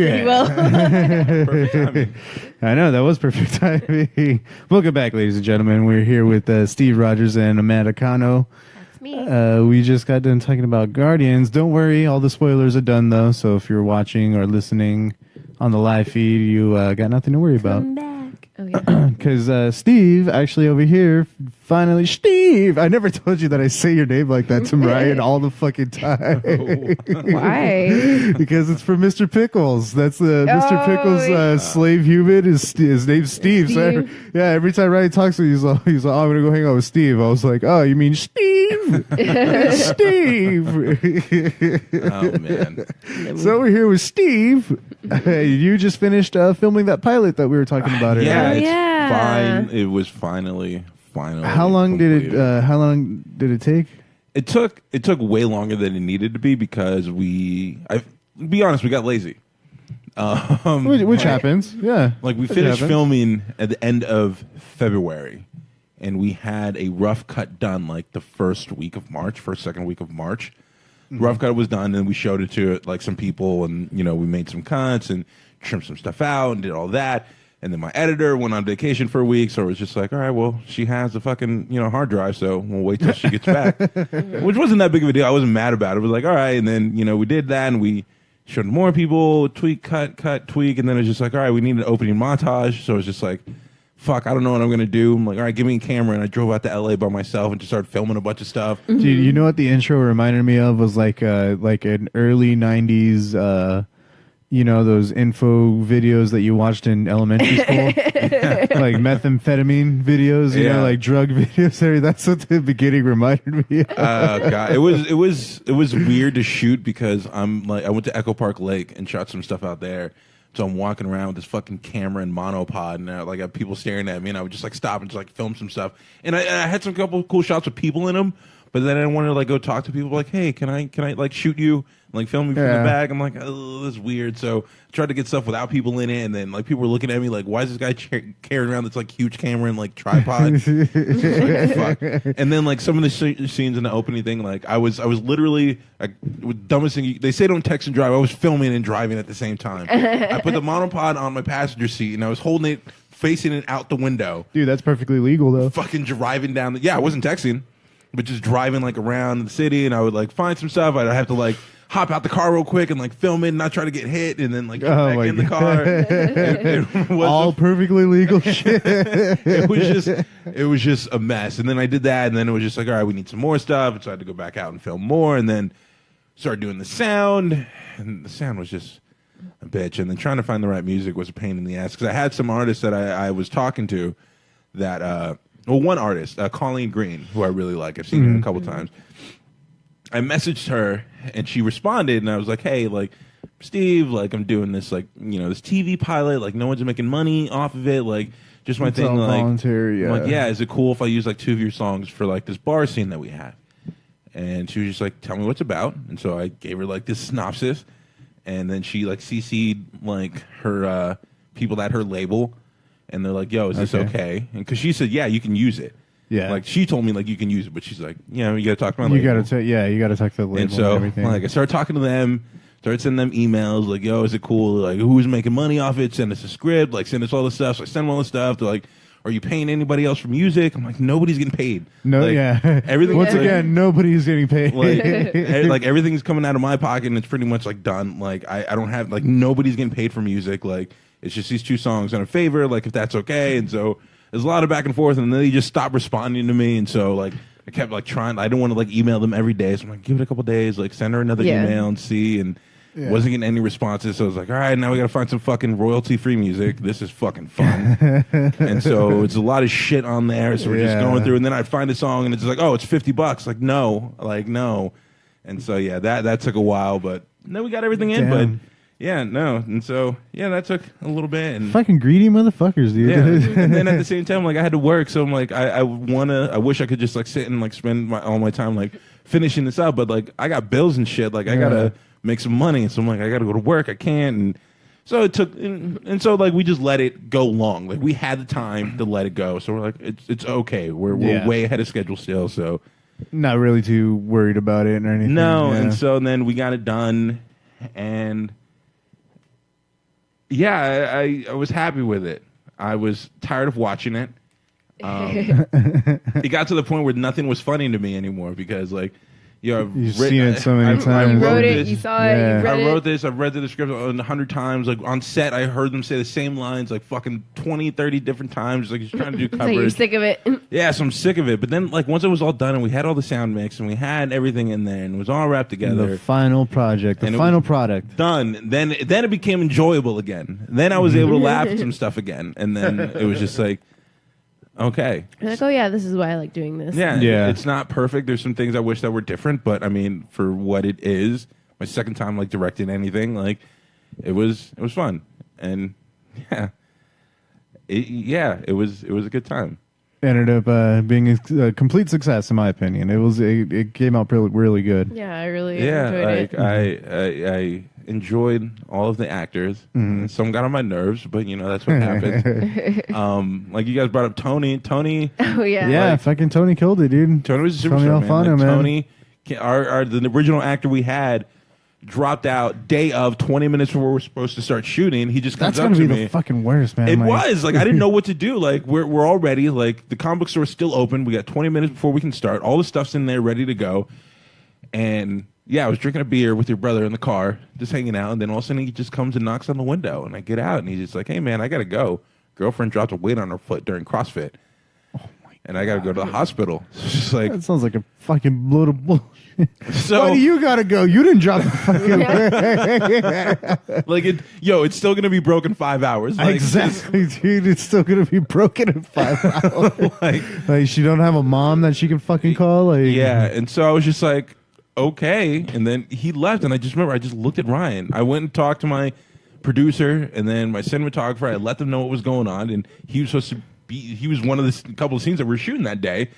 pretty well. Perfect timing. I know, that was perfect timing. Welcome back, ladies and gentlemen. We're here with Steve Rodgers and Amanda Cano. That's me. We just got done talking about Gaudians. Don't worry, all the spoilers are done, though. So if you're watching or listening on the live feed, you got nothing to worry about. Come back. Oh yeah. Because Steve, actually over here, finally, Steve. I never told you that I say your name like that to Ryan all the fucking time. Why? Because it's for Mr. Pickles. That's the Mr. Oh, Pickles yeah. slave human. His name's Steve. So, yeah, every time Ryan talks to me, he's like, oh, I'm gonna go hang out with Steve. I was like, oh, you mean Steve? Steve. Oh man. So we're here with Steve. You just finished filming that pilot that we were talking about earlier. Yeah, Oh, it's yeah. fine. It was finally. How long did it? How long did it take? It took way longer than it needed to be because be honest, we got lazy. Which happens, yeah. Like we Which finished happens. filming at the end of February, and we had a rough cut done like the first second week of March. Rough cut was done, and we showed it to like some people, and we made some cuts and trimmed some stuff out and did all that. And then my editor went on vacation for a week, so it was just like, all right, well, she has a fucking hard drive, so we'll wait till she gets back, which wasn't that big of a deal. I wasn't mad about it. It was like, all right, and then we did that, and we showed more people, tweak, cut, tweak, and then it was just like, all right, we need an opening montage. So it was just like, fuck, I don't know what I'm gonna do. I'm like, all right, give me a camera, and I drove out to LA by myself and just started filming a bunch of stuff. Dude, you know what the intro reminded me of was like an early '90s. Those info videos that you watched in elementary school, like methamphetamine videos, like drug videos. That's what the beginning reminded me of. God, it was weird to shoot because I went to Echo Park Lake and shot some stuff out there. So I'm walking around with this fucking camera and monopod, and I have people staring at me, and I would just like stop and just like film some stuff. And I had some couple of cool shots with people in them, but then I wanted to like go talk to people like, hey, can I like shoot you? Like film me from the back. I'm like, oh, this is weird. So I tried to get stuff without people in it, and then like people were looking at me like, why is this guy carrying around this like huge camera and like tripod? Like, fuck. And then like some of the scenes in the opening thing, like I was literally dumbest thing. They say don't text and drive. I was filming and driving at the same time. I put the monopod on my passenger seat, and I was holding it, facing it out the window. Dude, that's perfectly legal though. Fucking driving down. I wasn't texting, but just driving like around the city, and I would like find some stuff. I'd have to like hop out the car real quick and like film it and not try to get hit, and then like get back in the car. It was all perfectly legal shit. it was just a mess. And then I did that, and then it was just like, all right, we need some more stuff. And so I had to go back out and film more, and then started doing the sound, and the sound was just a bitch. And then trying to find the right music was a pain in the ass because I had some artists that I was talking to that one artist, Colleen Green, who I really like. I've seen her a couple times. I messaged her and she responded, and I was like, hey, like, Steve, like, I'm doing this, like, this TV pilot, like, no one's making money off of it, like, just my It's thing, all like, voluntary, yeah. I'm like, yeah, is it cool if I use like 2 of your songs for like this bar scene that we have? And she was just like, tell me what it's about. And so I gave her like this synopsis, and then she like CC'd like her people at her label, and they're like, yo, is this okay? And because she said, yeah, you can use it. Yeah, like she told me like you can use it, but she's like, you got to talk to my label. You got to talk to the label and so everything. like I started talking to them, started sending them emails like, yo, is it cool? Like, who's making money off it? Send us a script, like send us all this stuff. So I send them all this stuff. They're like, are you paying anybody else for music? I'm like, nobody's getting paid. No, like, yeah. Everything. Once again, nobody's getting paid. Like everything's coming out of my pocket, and it's pretty much like done. Like I don't have like nobody's getting paid for music. Like it's just these 2 songs on a favor. Like if that's okay. And so there's a lot of back and forth, and then they just stopped responding to me, and so like I kept like trying. I didn't want to like email them every day, so I'm like, give it a couple days, like send her another email and see, and wasn't getting any responses. So I was like, all right, now we got to find some fucking royalty-free music. This is fucking fun. And so it's a lot of shit on there. So we're just going through, and then I'd find a song, and it's like, oh, it's $50. Like no. And so yeah, that took a while, but then we got everything in, but. Yeah, no, and so that took a little bit. And fucking greedy motherfuckers, dude. Yeah, and then at the same time, like I had to work, so I'm like, I wish I could just like sit and like spend all my time like finishing this up, but like I got bills and shit, like I gotta make some money, so I'm like I gotta go to work, I can't, and so it took, and so like we just let it go long, like we had the time to let it go, so we're like it's okay, we're way ahead of schedule still, so not really too worried about it or anything. No, and so then we got it done, and. Yeah, I was happy with it. I was tired of watching it. It got to the point where nothing was funny to me anymore because, like, You've seen it so many times. You wrote this. it, you saw it, Yeah. you read I it. wrote this. I've read the script 100 times. Like on set, I heard them say the same lines like fucking 20, 30 different times. Like he's trying to do So you're coverage. sick of it. Yeah, so I'm sick of it. But then, like, once it was all done and we had all the sound mix and we had everything in there and it was all wrapped together, The final project, the And it final was- product. done. Then it became enjoyable again. Then I was able to laugh at some stuff again. And then it was just like, okay. You're like, oh yeah, this is why I like doing this. Yeah, Yeah. it's not perfect. There's some things I wish that were different, but I mean, for what it is, my second time like directing anything, like it was fun, and it was a good time. Ended up being a complete success, in my opinion. It came out really good. Yeah, I really Yeah, enjoyed like it. I enjoyed all of the actors. And some got on my nerves, but that's what happens. Like you guys brought up Tony. Oh yeah. Yeah, Like- fucking Tony killed it, dude. Tony was a Tony superstar, Alfano, man. Like, man. Tony, the original actor we had, dropped out day of 20 minutes before we're supposed to start shooting. He just comes That's up gonna to be me. the fucking worst, man. It Like- was like I didn't know what to do. Like we're all ready. Like the comic book store is still open. We got 20 minutes before we can start. All the stuff's in there, ready to go. And I was drinking a beer with your brother in the car, just hanging out. And then all of a sudden he just comes and knocks on the window, and I get out, and he's just like, "Hey man, I gotta go. Girlfriend dropped a weight on her foot during CrossFit, and I gotta go to the hospital." So it's just like, That sounds like a fucking load of bullshit. so Why do you gotta go? You didn't drop the fucking like it's still gonna be broken 5 hours. Like, exactly, dude. It's still gonna be broken in 5 hours. like Like she don't have a mom that she can fucking call. Like yeah, and so I was just like, okay. And then he left, and I just remember I just looked at Ryan. I went and talked to my producer and then my cinematographer. I let them know what was going on, and he was supposed to be. He was one of the couple of scenes that we were shooting that day.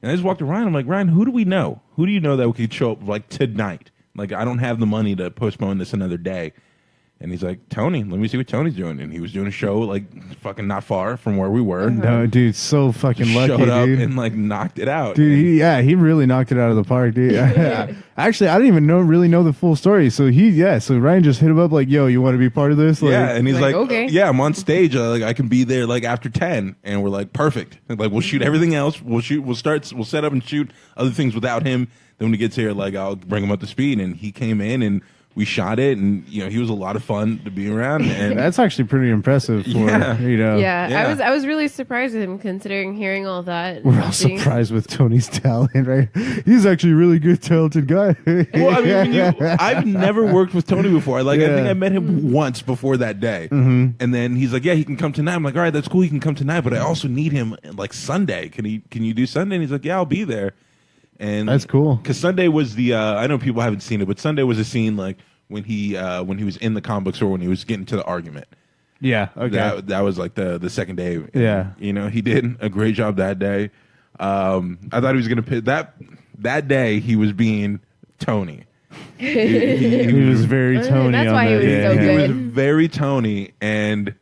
And I just walked to Ryan. I'm like, Ryan, who do we know? Who do you know that we could show up like tonight? Like, I don't have the money to postpone this another day. And he's like, Tony, let me see what Tony's doing. And he was doing a show like fucking not far from where we were. No, dude, so fucking lucky, Showed up dude. and like knocked it out. Dude, And- he really knocked it out of the park, dude. Actually, I didn't even really know the full story. So so Ryan just hit him up like, "Yo, you want to be part of this?" Like, yeah, and he's Like, like, okay. yeah, I'm on stage. Like, I can be there like after 10, and we're like, perfect. Like, we'll shoot everything else. We'll set up and shoot other things without him. Then when he gets here, like, I'll bring him up to speed. And he came in and we shot it, and he was a lot of fun to be around. And that's actually pretty impressive for Yeah. Yeah, Yeah. I was really surprised with him considering hearing all that. We're all Being- surprised with Tony's talent, right? He's actually a really good, talented guy. well, I mean, I've never worked with Tony before. Like, I Yeah. think I met him once before that day. Mm-hmm. And then he's like, yeah, he can come tonight. I'm like, all right, that's cool. He can come tonight, but I also need him like Sunday. Can you do Sunday? And he's like, yeah, I'll be there. And That's cool. Because Sunday was the I know people haven't seen it, but Sunday was a scene like when he was in the comic book store when he was getting to the argument. Yeah. Okay. That was like the second day. And, Yeah. he did a great job that day. I thought he was gonna pick that day. He was being Tony. he was very Tony. That's on why he that. was Yeah, so yeah. He was good. very Tony, and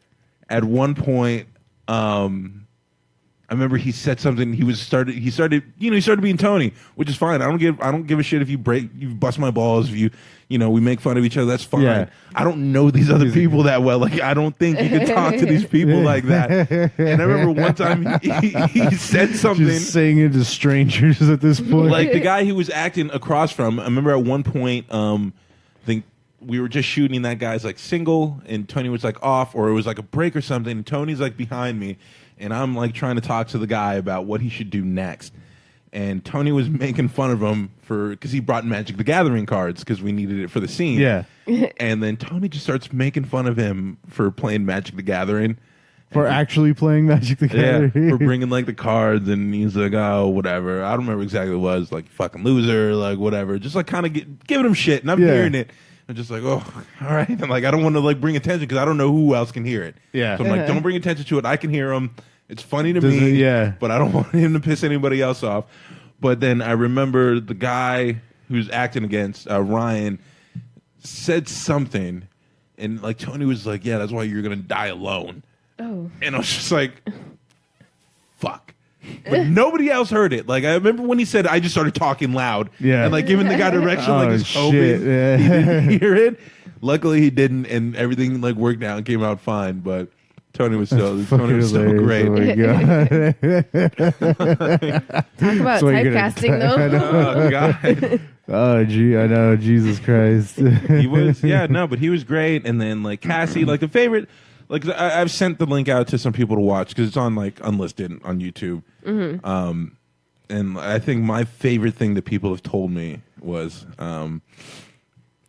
at one point, I remember he said something. He started being Tony, which is fine. I don't give a shit if you bust my balls, if we make fun of each other. That's fine. Yeah. I don't know these other people that well. Like, I don't think you can talk to these people like that. And I remember one time he said something. Just saying it to strangers at this point. Like the guy he was acting across from. I remember at one point, I think we were just shooting that guy's like single, and Tony was like off, or it was like a break or something. And Tony's like behind me, and I'm like trying to talk to the guy about what he should do next. And Tony was making fun of him because he brought Magic the Gathering cards because we needed it for the scene. Yeah. And then Tony just starts making fun of him for playing Magic the Gathering. For actually playing Magic the Yeah, Gathering. for bringing like the cards, and he's like, oh, whatever. I don't remember exactly what it was, like fucking loser, like whatever. Just like kind of giving him shit, and I'm Yeah. hearing it. I'm just like, oh, all right. And like, I don't want to like bring attention because I don't know who else can hear it. Yeah. So I'm like, don't bring attention to it. I can hear him. It's funny to Does me. it- yeah. But I don't want him to piss anybody else off. But then I remember the guy who's acting against Ryan said something, and like Tony was like, yeah, that's why you're gonna die alone. Oh. And I was just like, fuck. But nobody else heard it. Like, I remember when he said, I just started talking loud. Yeah. And like giving the guy direction, like Oh, just shit, hoping yeah. he didn't hear it. Luckily he didn't, and everything like worked out and came out fine. But Tony was still Fucking great. hilarious. Oh my God. Talk about That's why you're gonna typecasting, though. Oh god. Oh, gee, I know. Jesus Christ. He was, yeah, no, but he was great. And then like Cassie, like the favorite, like I've sent the link out to some people to watch because it's on like unlisted on YouTube. And I think my favorite thing that people have told me was,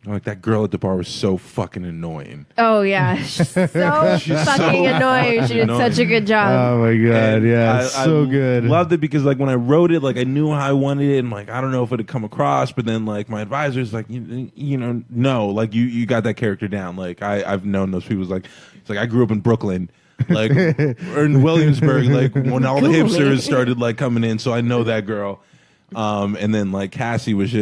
like that girl at the bar was so fucking annoying. Oh yeah, she's so fucking annoying. She did such a good job. Oh my god, yeah, so good. Loved it because like when I wrote it, like I knew how I wanted it, and like I don't know if it would come across, but then like my advisor's like, you know, no, like you got that character down. Like I've known those people. Like it's like I grew up in Brooklyn, like or in Williamsburg, like when all the hipsters started like coming in, so I know that girl. And then like Cassie was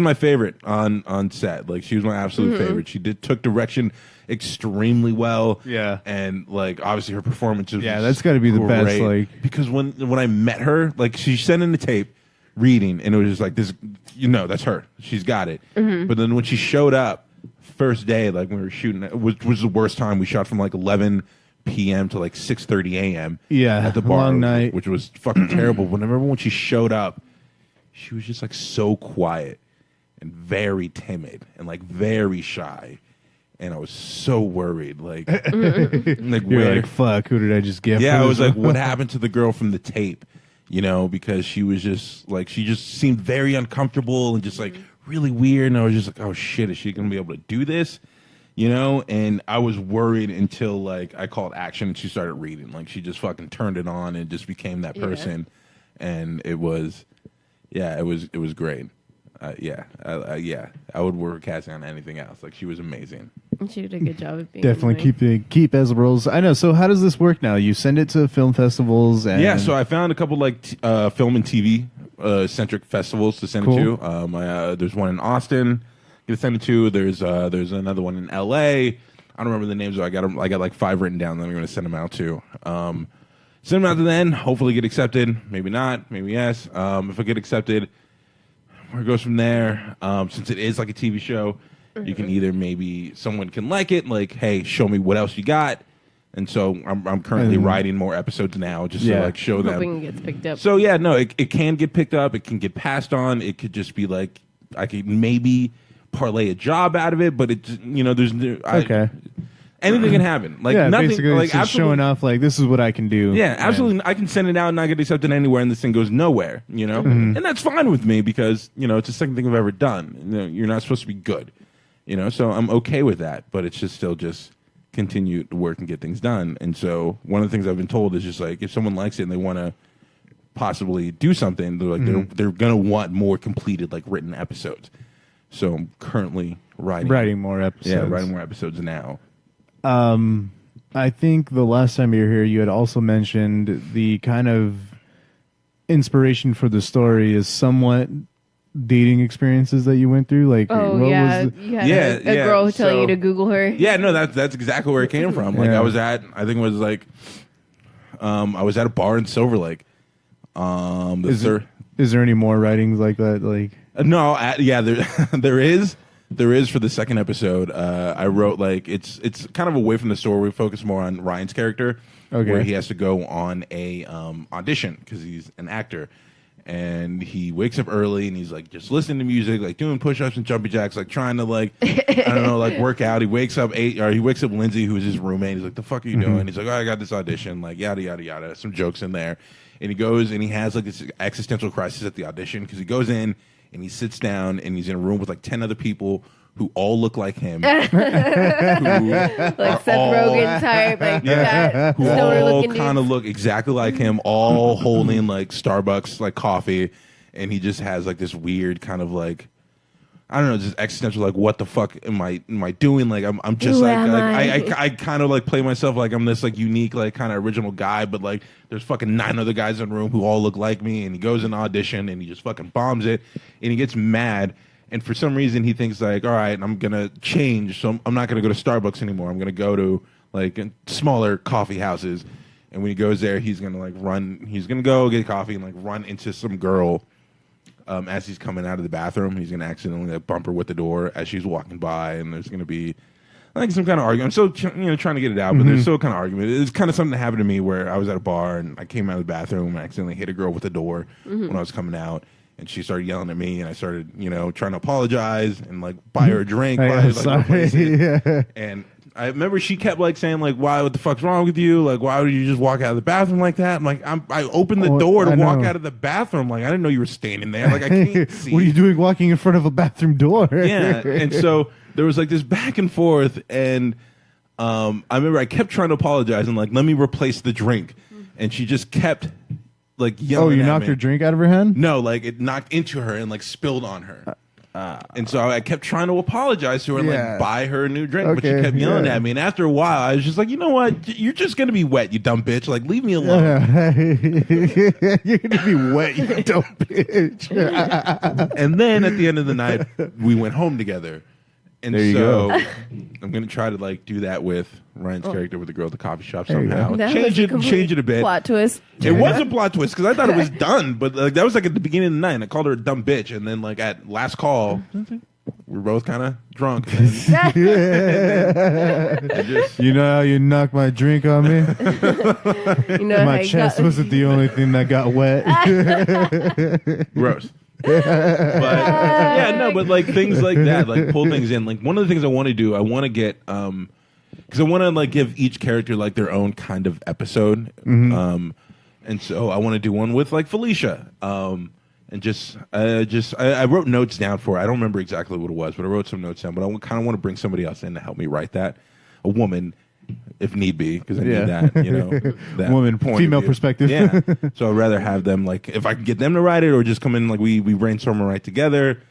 my favorite on set. Like she was my absolute favorite. She took direction extremely well. Yeah. And like obviously her performance was that's got to be the best. Like because when I met her, like she sent in the tape reading, and it was just like this, that's her. She's got it. But then when she showed up first day, like when we were shooting, which was the worst time, we shot from like 11 p.m. to like 6:30 a.m. Yeah, at the bar, long night, which was fucking terrible. But when she showed up, she was just like so quiet and very timid and like very shy, and I was so worried. Like, you're like, fuck, who did I just get? Yeah, I was like, what happened to the girl from the tape? Because she was just like, she just seemed very uncomfortable and just like really weird, and I was just like, oh shit, is she gonna be able to do this? And I was worried until like I called action and she started reading. Like she just fucking turned it on and just became that person, and it was great. I would work with Cassie on anything else. Like she was amazing. She did a good job of being definitely keep as roles. I know. So how does this work now? You send it to film festivals, and so I found a couple like film and TV centric festivals to send it to. There's one in Austin. Get to send it to. There's another one in L.A. I don't remember the names. I got like 5 written down that I'm going to send them out to. Send them out to then. Hopefully get accepted. Maybe not. Maybe yes. If I get accepted, where it goes from there. Since it is like a TV show, you can either maybe someone can like it, like hey, show me what else you got. And so I'm currently writing more episodes now, just to like show them. Hoping it gets picked up. So yeah, no, it can get picked up. It can get passed on. It could just be like I could maybe parlay a job out of it, but it's there's anything can happen. Like nothing. Basically, like it's just showing off. Like this is what I can do. Yeah, absolutely. I can send it out and not get accepted anywhere, and this thing goes nowhere. And that's fine with me because it's the second thing I've ever done. You're not supposed to be good. So I'm okay with that. But it's just still just continue to work and get things done. And so one of the things I've been told is just like if someone likes it and they want to possibly do something, they're like they're gonna want more completed like written episodes. So I'm currently writing more episodes. Yeah, writing more episodes now. I think the last time you were here, you had also mentioned the kind of inspiration for the story is somewhat dating experiences that you went through. Like, you had a girl telling you to Google her. Yeah, no, that's exactly where it came from. Like I was at a bar in Silver Lake. Is there any more writings like that? Like, no, there is. There is for the second episode. I wrote like it's kind of away from the story. We focus more on Ryan's character, where he has to go on a audition because he's an actor, and he wakes up early and he's like just listening to music, like doing push-ups and jumping jacks, like trying to like I don't know, like work out. He wakes up Lindsay, who's his roommate. He's like, "The fuck are you doing?" He's like, "Oh, I got this audition." Like yada yada yada. Some jokes in there, and he goes and he has like this existential crisis at the audition because he goes in. And he sits down, and he's in a room with like 10 other people who all look like him, like Seth Rogen type, like that who all kind of look exactly like him, all holding like Starbucks like coffee, and he just has like this weird kind of like I don't know, just existential like what the fuck am I doing? Like I'm just I kind of like play myself like I'm this like unique like kind of original guy, but like there's fucking 9 other guys in the room who all look like me, and he goes in audition and he just fucking bombs it, and he gets mad, and for some reason he thinks like, all right, I'm gonna change, so I'm not gonna go to Starbucks anymore. I'm gonna go to like smaller coffee houses, and when he goes there, he's gonna go get coffee and like run into some girl. As he's coming out of the bathroom, he's going to accidentally like, bump her with the door as she's walking by, and there's going to be like some kind of argument. I'm still trying to get it out, but there's still kind of argument. It's kind of something that happened to me where I was at a bar and I came out of the bathroom and I accidentally hit a girl with the door when I was coming out, And she started yelling at me, and I started, trying to apologize and like buy her a drink. Sorry. Yeah. And I remember she kept like saying like, "Why? What the fuck's wrong with you? Like, why would you just walk out of the bathroom like that?" I'm like, I opened the door to walk out of the bathroom. Like, I didn't know you were standing there. Like, I can't see. What are you doing walking in front of a bathroom door? Yeah. And so there was like this back and forth, and I remember I kept trying to apologize and like, let me replace the drink, and she just kept like yelling. Oh, you at knocked me. her drink out of her hand? No, like it knocked into her and like spilled on her. And so I kept trying to apologize to her and like buy her a new drink, but she kept yelling at me. And after a while, I was just like, you know what? You're just gonna be wet, you dumb bitch. Like, leave me alone. You're gonna be wet, you dumb bitch. And then at the end of the night, we went home together. And There you so go. I'm gonna try to like do that with Ryan's character with the girl at the coffee shop somehow. That Change was a complete it a bit. Plot twist. It was a plot twist because I thought it was done, but like that was like at the beginning of the night. And I called her a dumb bitch, and then like at last call, we were both kind of drunk. And just, You know how you knocked my drink on me? My chest wasn't the only thing that got wet. gross. But yeah, no, but like things like that, like pull things in. Like one of the things I want to do, I want to get because I want to like give each character like their own kind of episode. And so I want to do one with like Felicia. And I wrote notes down for it. I don't remember exactly what it was, but I wrote some notes down. But I kind of want to bring somebody else in to help me write that, a woman, if need be, because I need that, that woman, point female of view. perspective. Yeah. So I'd rather have them like if I can get them to write it, or just come in like we brainstorm and write together.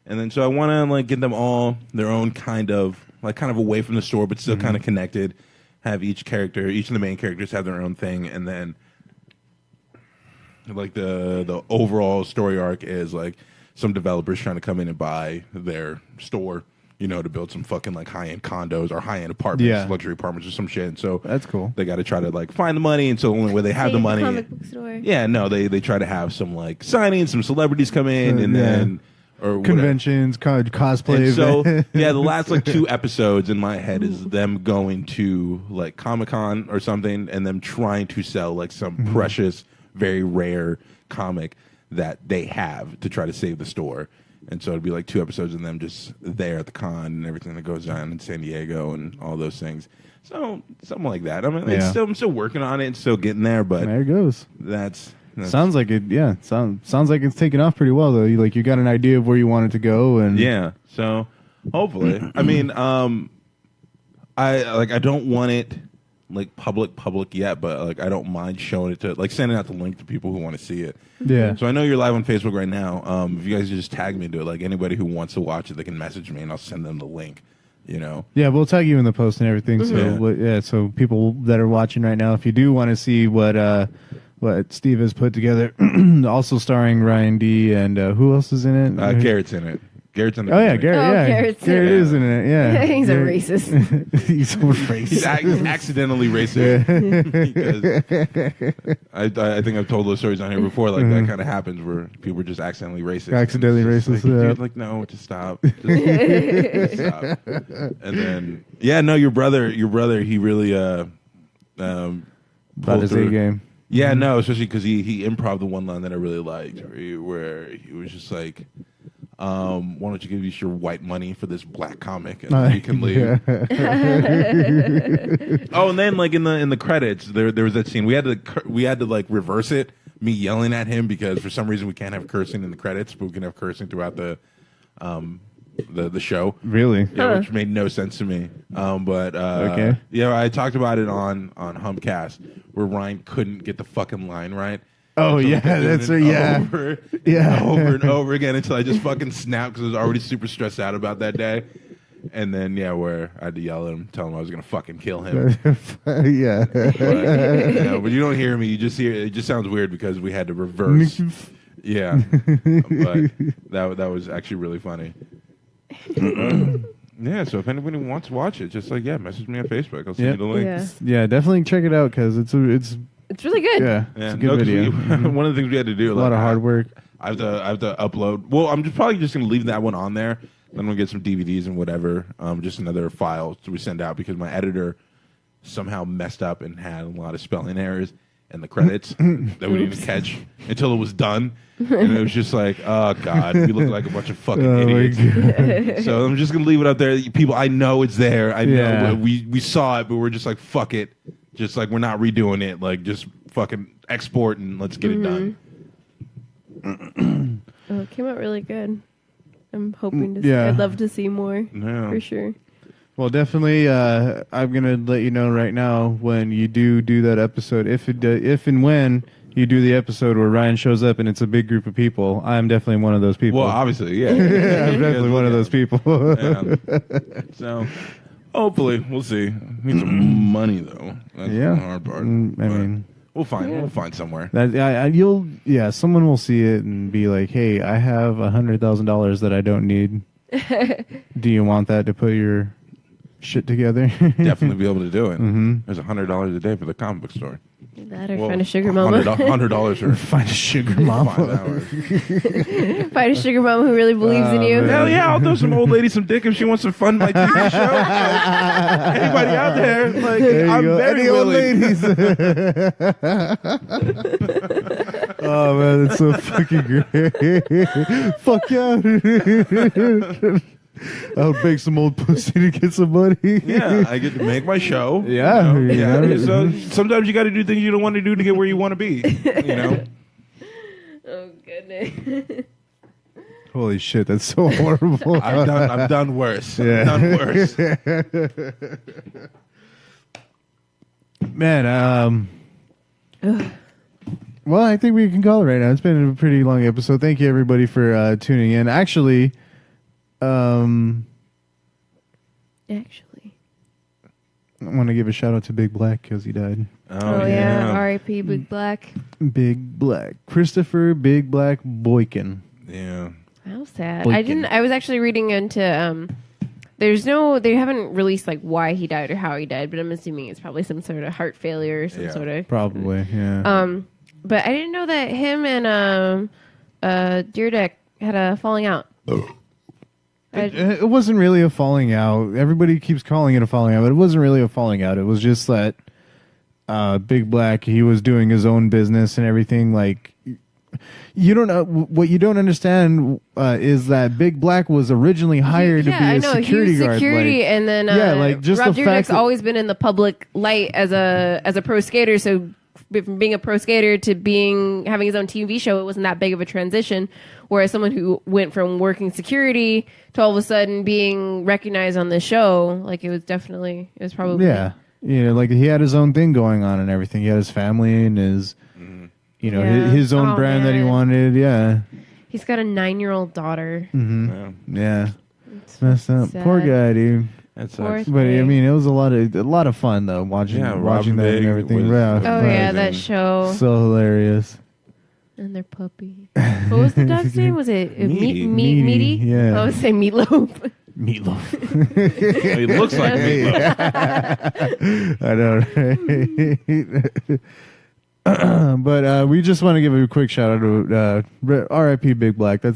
And then so I want to like get them all their own kind of away from the store, but still kind of connected. Have each of the main characters have their own thing, and then like the overall story arc is like some developers trying to come in and buy their store, to build some fucking like high-end condos or high-end apartments, luxury apartments or some shit. And so That's cool. They got to try to like find the money, and so the only way they have the money, comic book store. yeah, no, they try to have some like signings, some celebrities come in, and then or conventions, cosplay. and so yeah, the last like 2 episodes in my head is them going to like Comic-Con or something, and them trying to sell like some precious, very rare comic that they have to try to save the store. And so it'd be like 2 episodes of them just there at the con and everything that goes on in San Diego and all those things. So something like that. I mean, I'm still working on it and still getting there, but there it goes. That's Sounds like it. Yeah, sounds like it's taken off pretty well though. You got an idea of where you want it to go, and yeah. So hopefully, I mean, I don't want it like public yet, but like I don't mind showing it to like sending out the link to people who want to see it. Yeah. So I know you're live on Facebook right now. If you guys just tag me into it, like anybody who wants to watch it, they can message me and I'll send them the link. Yeah, we'll tag you in the post and everything. So so people that are watching right now, if you do want to see what Steve has put together, also starring Ryan D. and who else is in it? Garrett's in it. Garrett's in it. Oh yeah, Garrett. Oh, yeah, Garrett's Garrett in it. is in it. Yeah, He's a racist. He's a racist. He's accidentally racist. Because I think I've told those stories on here before. Like that kind of happens where people are just accidentally racist. Accidentally And it's just racist, Like, yeah. dude, like no, just stop. Just stop. And then your brother, he really About pulled his through. A game. Yeah, no, especially because he improv the one line that I really liked, where he was just like, why don't you give us your white money for this black comic and you can leave. Yeah. Oh, and then like in the credits, there was that scene we had to like reverse it, me yelling at him because for some reason we can't have cursing in the credits, but we can have cursing throughout the show. Really? Yeah, which made no sense to me. But Okay. Yeah, I talked about it on Humcast where Ryan couldn't get the fucking line right. Oh So we yeah, kept doing that's it yeah. over, Yeah. over and over again until I just fucking snapped because I was already super stressed out about that day. And then where I had to yell at him, tell him I was gonna fucking kill him. Yeah. But you don't hear me. You just hear it. Just sounds weird because we had to reverse. Yeah, but that was actually really funny. Yeah, so if anybody wants to watch it, just message me on Facebook. I'll send you the link. Yeah. Yeah, definitely check it out because it's It's really good. yeah, Yeah, it's a good video. one of the things we had to do, A lot of hard work. I have to upload. Well, I'm probably just going to leave that one on there. Then we'll get some DVDs and whatever. Just another file we send out because my editor somehow messed up and had a lot of spelling errors and the credits that we didn't catch until it was done. And it was just like, oh, God, we look like a bunch of fucking idiots. So I'm just going to leave it up there. People, I know it's there. I know we saw it, but we're just like, fuck it. Just like, we're not redoing it. Like, just fucking export and let's get it done. Oh, it came out really good. I'm hoping to see. I'd love to see more, for sure. Well, definitely, I'm going to let you know right now when you do that episode, if and when you do the episode where Ryan shows up and it's a big group of people, I'm definitely one of those people. Well, obviously, yeah. I'm definitely one of those people. So, hopefully, we'll see. Need some money, though. That's the hard part. I mean... We'll find somewhere. Someone will see it and be like, "Hey, I have $100,000 that I don't need. Do you want that to put your shit together?" Definitely be able to do it. Mm-hmm. There's $100 a day for the comic book store. That or find a sugar mama. $100 for find a sugar mama. 5 hours. Find a sugar mama who really believes in you. Hell yeah, I'll throw some old lady some dick if she wants to fund my TV show. Anybody out there? Like, I'm very willing. Old ladies. Oh man, that's so fucking great. Fuck yeah. I'll beg some old pussy to get some money. Yeah, I get to make my show. Yeah. So sometimes you got to do things you don't want to do to get where you want to be. You know. Oh goodness. Holy shit, that's so horrible. I've done worse. Yeah. I've done worse. Man, well, I think we can call it right now. It's been a pretty long episode. Thank you everybody for tuning in. Actually, I want to give a shout out to Big Black because he died. Oh yeah, R.I.P. Big Black. Big Black, Christopher Big Black Boykin. Yeah, how sad. Boykin. I was actually reading into they haven't released like why he died or how he died, but I'm assuming it's probably some sort of heart failure or some sort of probably. Yeah. But I didn't know that him and Deerdeck had a falling out. It wasn't really a falling out. Everybody keeps calling it a falling out, but it wasn't really a falling out. It was just that Big Black, he was doing his own business and everything. Like, you don't know what you don't understand is that Big Black was originally hired to be a security guard. Security, and then just Rob the fact Dyrdek's always been in the public light as a pro skater. So from being a pro skater to having his own TV show, it wasn't that big of a transition. Whereas someone who went from working security to all of a sudden being recognized on the show, like it was probably like he had his own thing going on and everything. He had his family and his his own brand that he wanted. Yeah, he's got a 9-year-old daughter. Mm-hmm. Yeah, it's messed up. Sad. Poor guy, dude. That sucks. But I mean, it was a lot of fun though watching that and everything. That show so hilarious. And their puppy. What was the dog's name? Was it Meaty? Yeah. I would say Meatloaf. It looks like Meatloaf. I know, right? But we just want to give a quick shout out to R.I.P. Big Black. The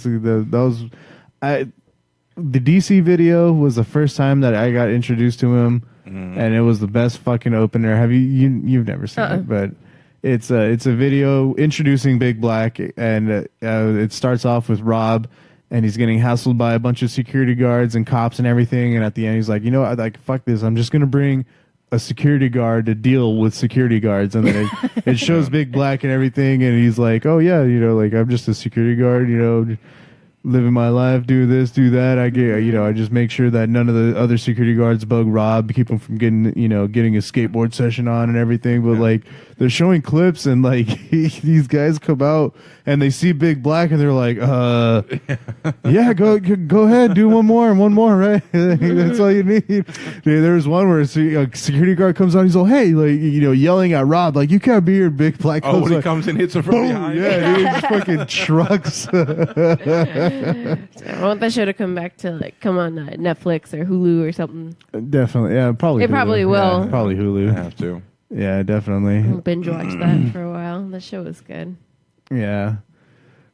DC video was the first time that I got introduced to him, and it was the best fucking opener. You've never seen it, but. It's a video introducing Big Black, and it starts off with Rob, and he's getting hassled by a bunch of security guards and cops and everything. And at the end, he's like, fuck this. I'm just gonna bring a security guard to deal with security guards. And then it shows Big Black and everything, and he's like, oh yeah, I'm just a security guard, living my life, do this, do that. I just make sure that none of the other security guards bug Rob, keep him from getting a skateboard session on and everything. But like, they're showing clips and like these guys come out and they see Big Black and they're like, yeah, go ahead, do one more, right? That's all you need. Dude, there was one where a security guard comes on, he's like, hey, yelling at Rob, like, you can't be here, Big Black. When he comes and hits him from behind. Yeah, dude, just fucking trucks. I want that show to come back to come on Netflix or Hulu or something. Definitely, yeah, probably. It Hulu. Probably will. Yeah, probably Hulu. I have to. Yeah, definitely. I'll binge watch that for a while. That show was good. Yeah.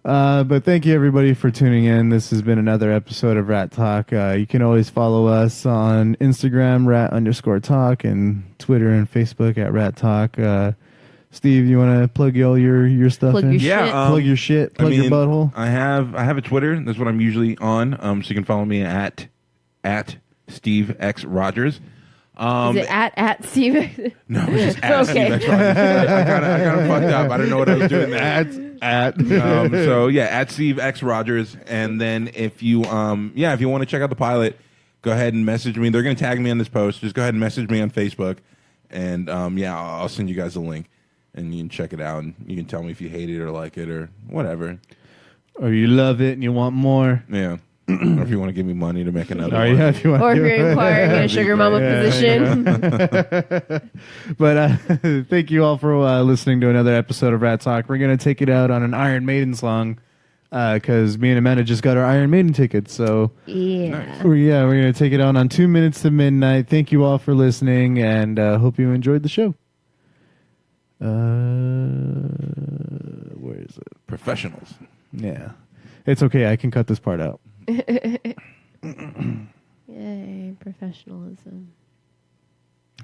But thank you everybody for tuning in. This has been another episode of Rat Talk. You can always follow us on Instagram, rat_talk, and Twitter and Facebook at Rat Talk. Steve, you want to plug all your stuff Plug in? your Yeah, shit. Plug your shit. Plug your butthole. I have a Twitter. That's what I'm usually on. So you can follow me at Steve X Rodgers. Is it at Steve? No, it's just at Steve X Rodgers. I kind of fucked up. I don't know what I was doing there. So yeah, at Steve X Rodgers. And then if you if you want to check out the pilot, go ahead and message me. They're going to tag me on this post. Just go ahead and message me on Facebook, and I'll send you guys a link, and you can check it out, and you can tell me if you hate it or like it or whatever, or you love it and you want more. Yeah. Or if you want to give me money to make another one. Yeah, if you want Or if to. you're inquiring a sugar mama position. But thank you all for listening to another episode of Rat Talk. We're going to take it out on an Iron Maiden song because me and Amanda just got our Iron Maiden tickets. So Yeah. we're going to take it out on 2 minutes to midnight. Thank you all for listening, and hope you enjoyed the show. Where is it? Professionals. Yeah. It's okay. I can cut this part out. Yay, professionalism.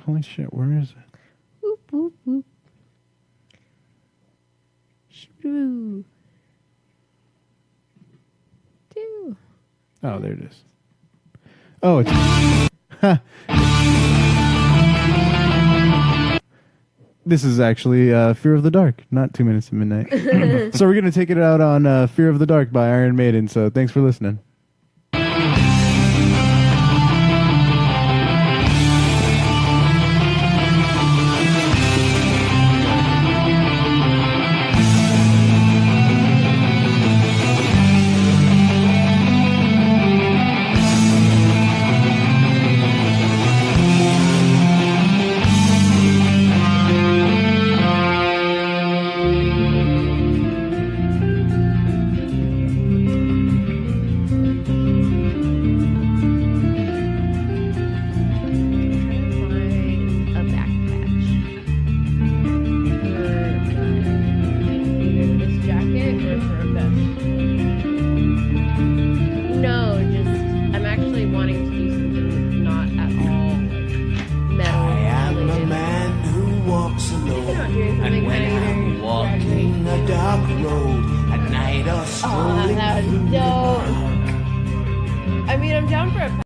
Holy shit, where is it? Whoop, whoop, whoop. Shoo. Do. Oh, there it is. Oh, it's... This is actually Fear of the Dark, not 2 minutes to midnight. So we're going to take it out on Fear of the Dark by Iron Maiden. So thanks for listening. I mean, I'm down for a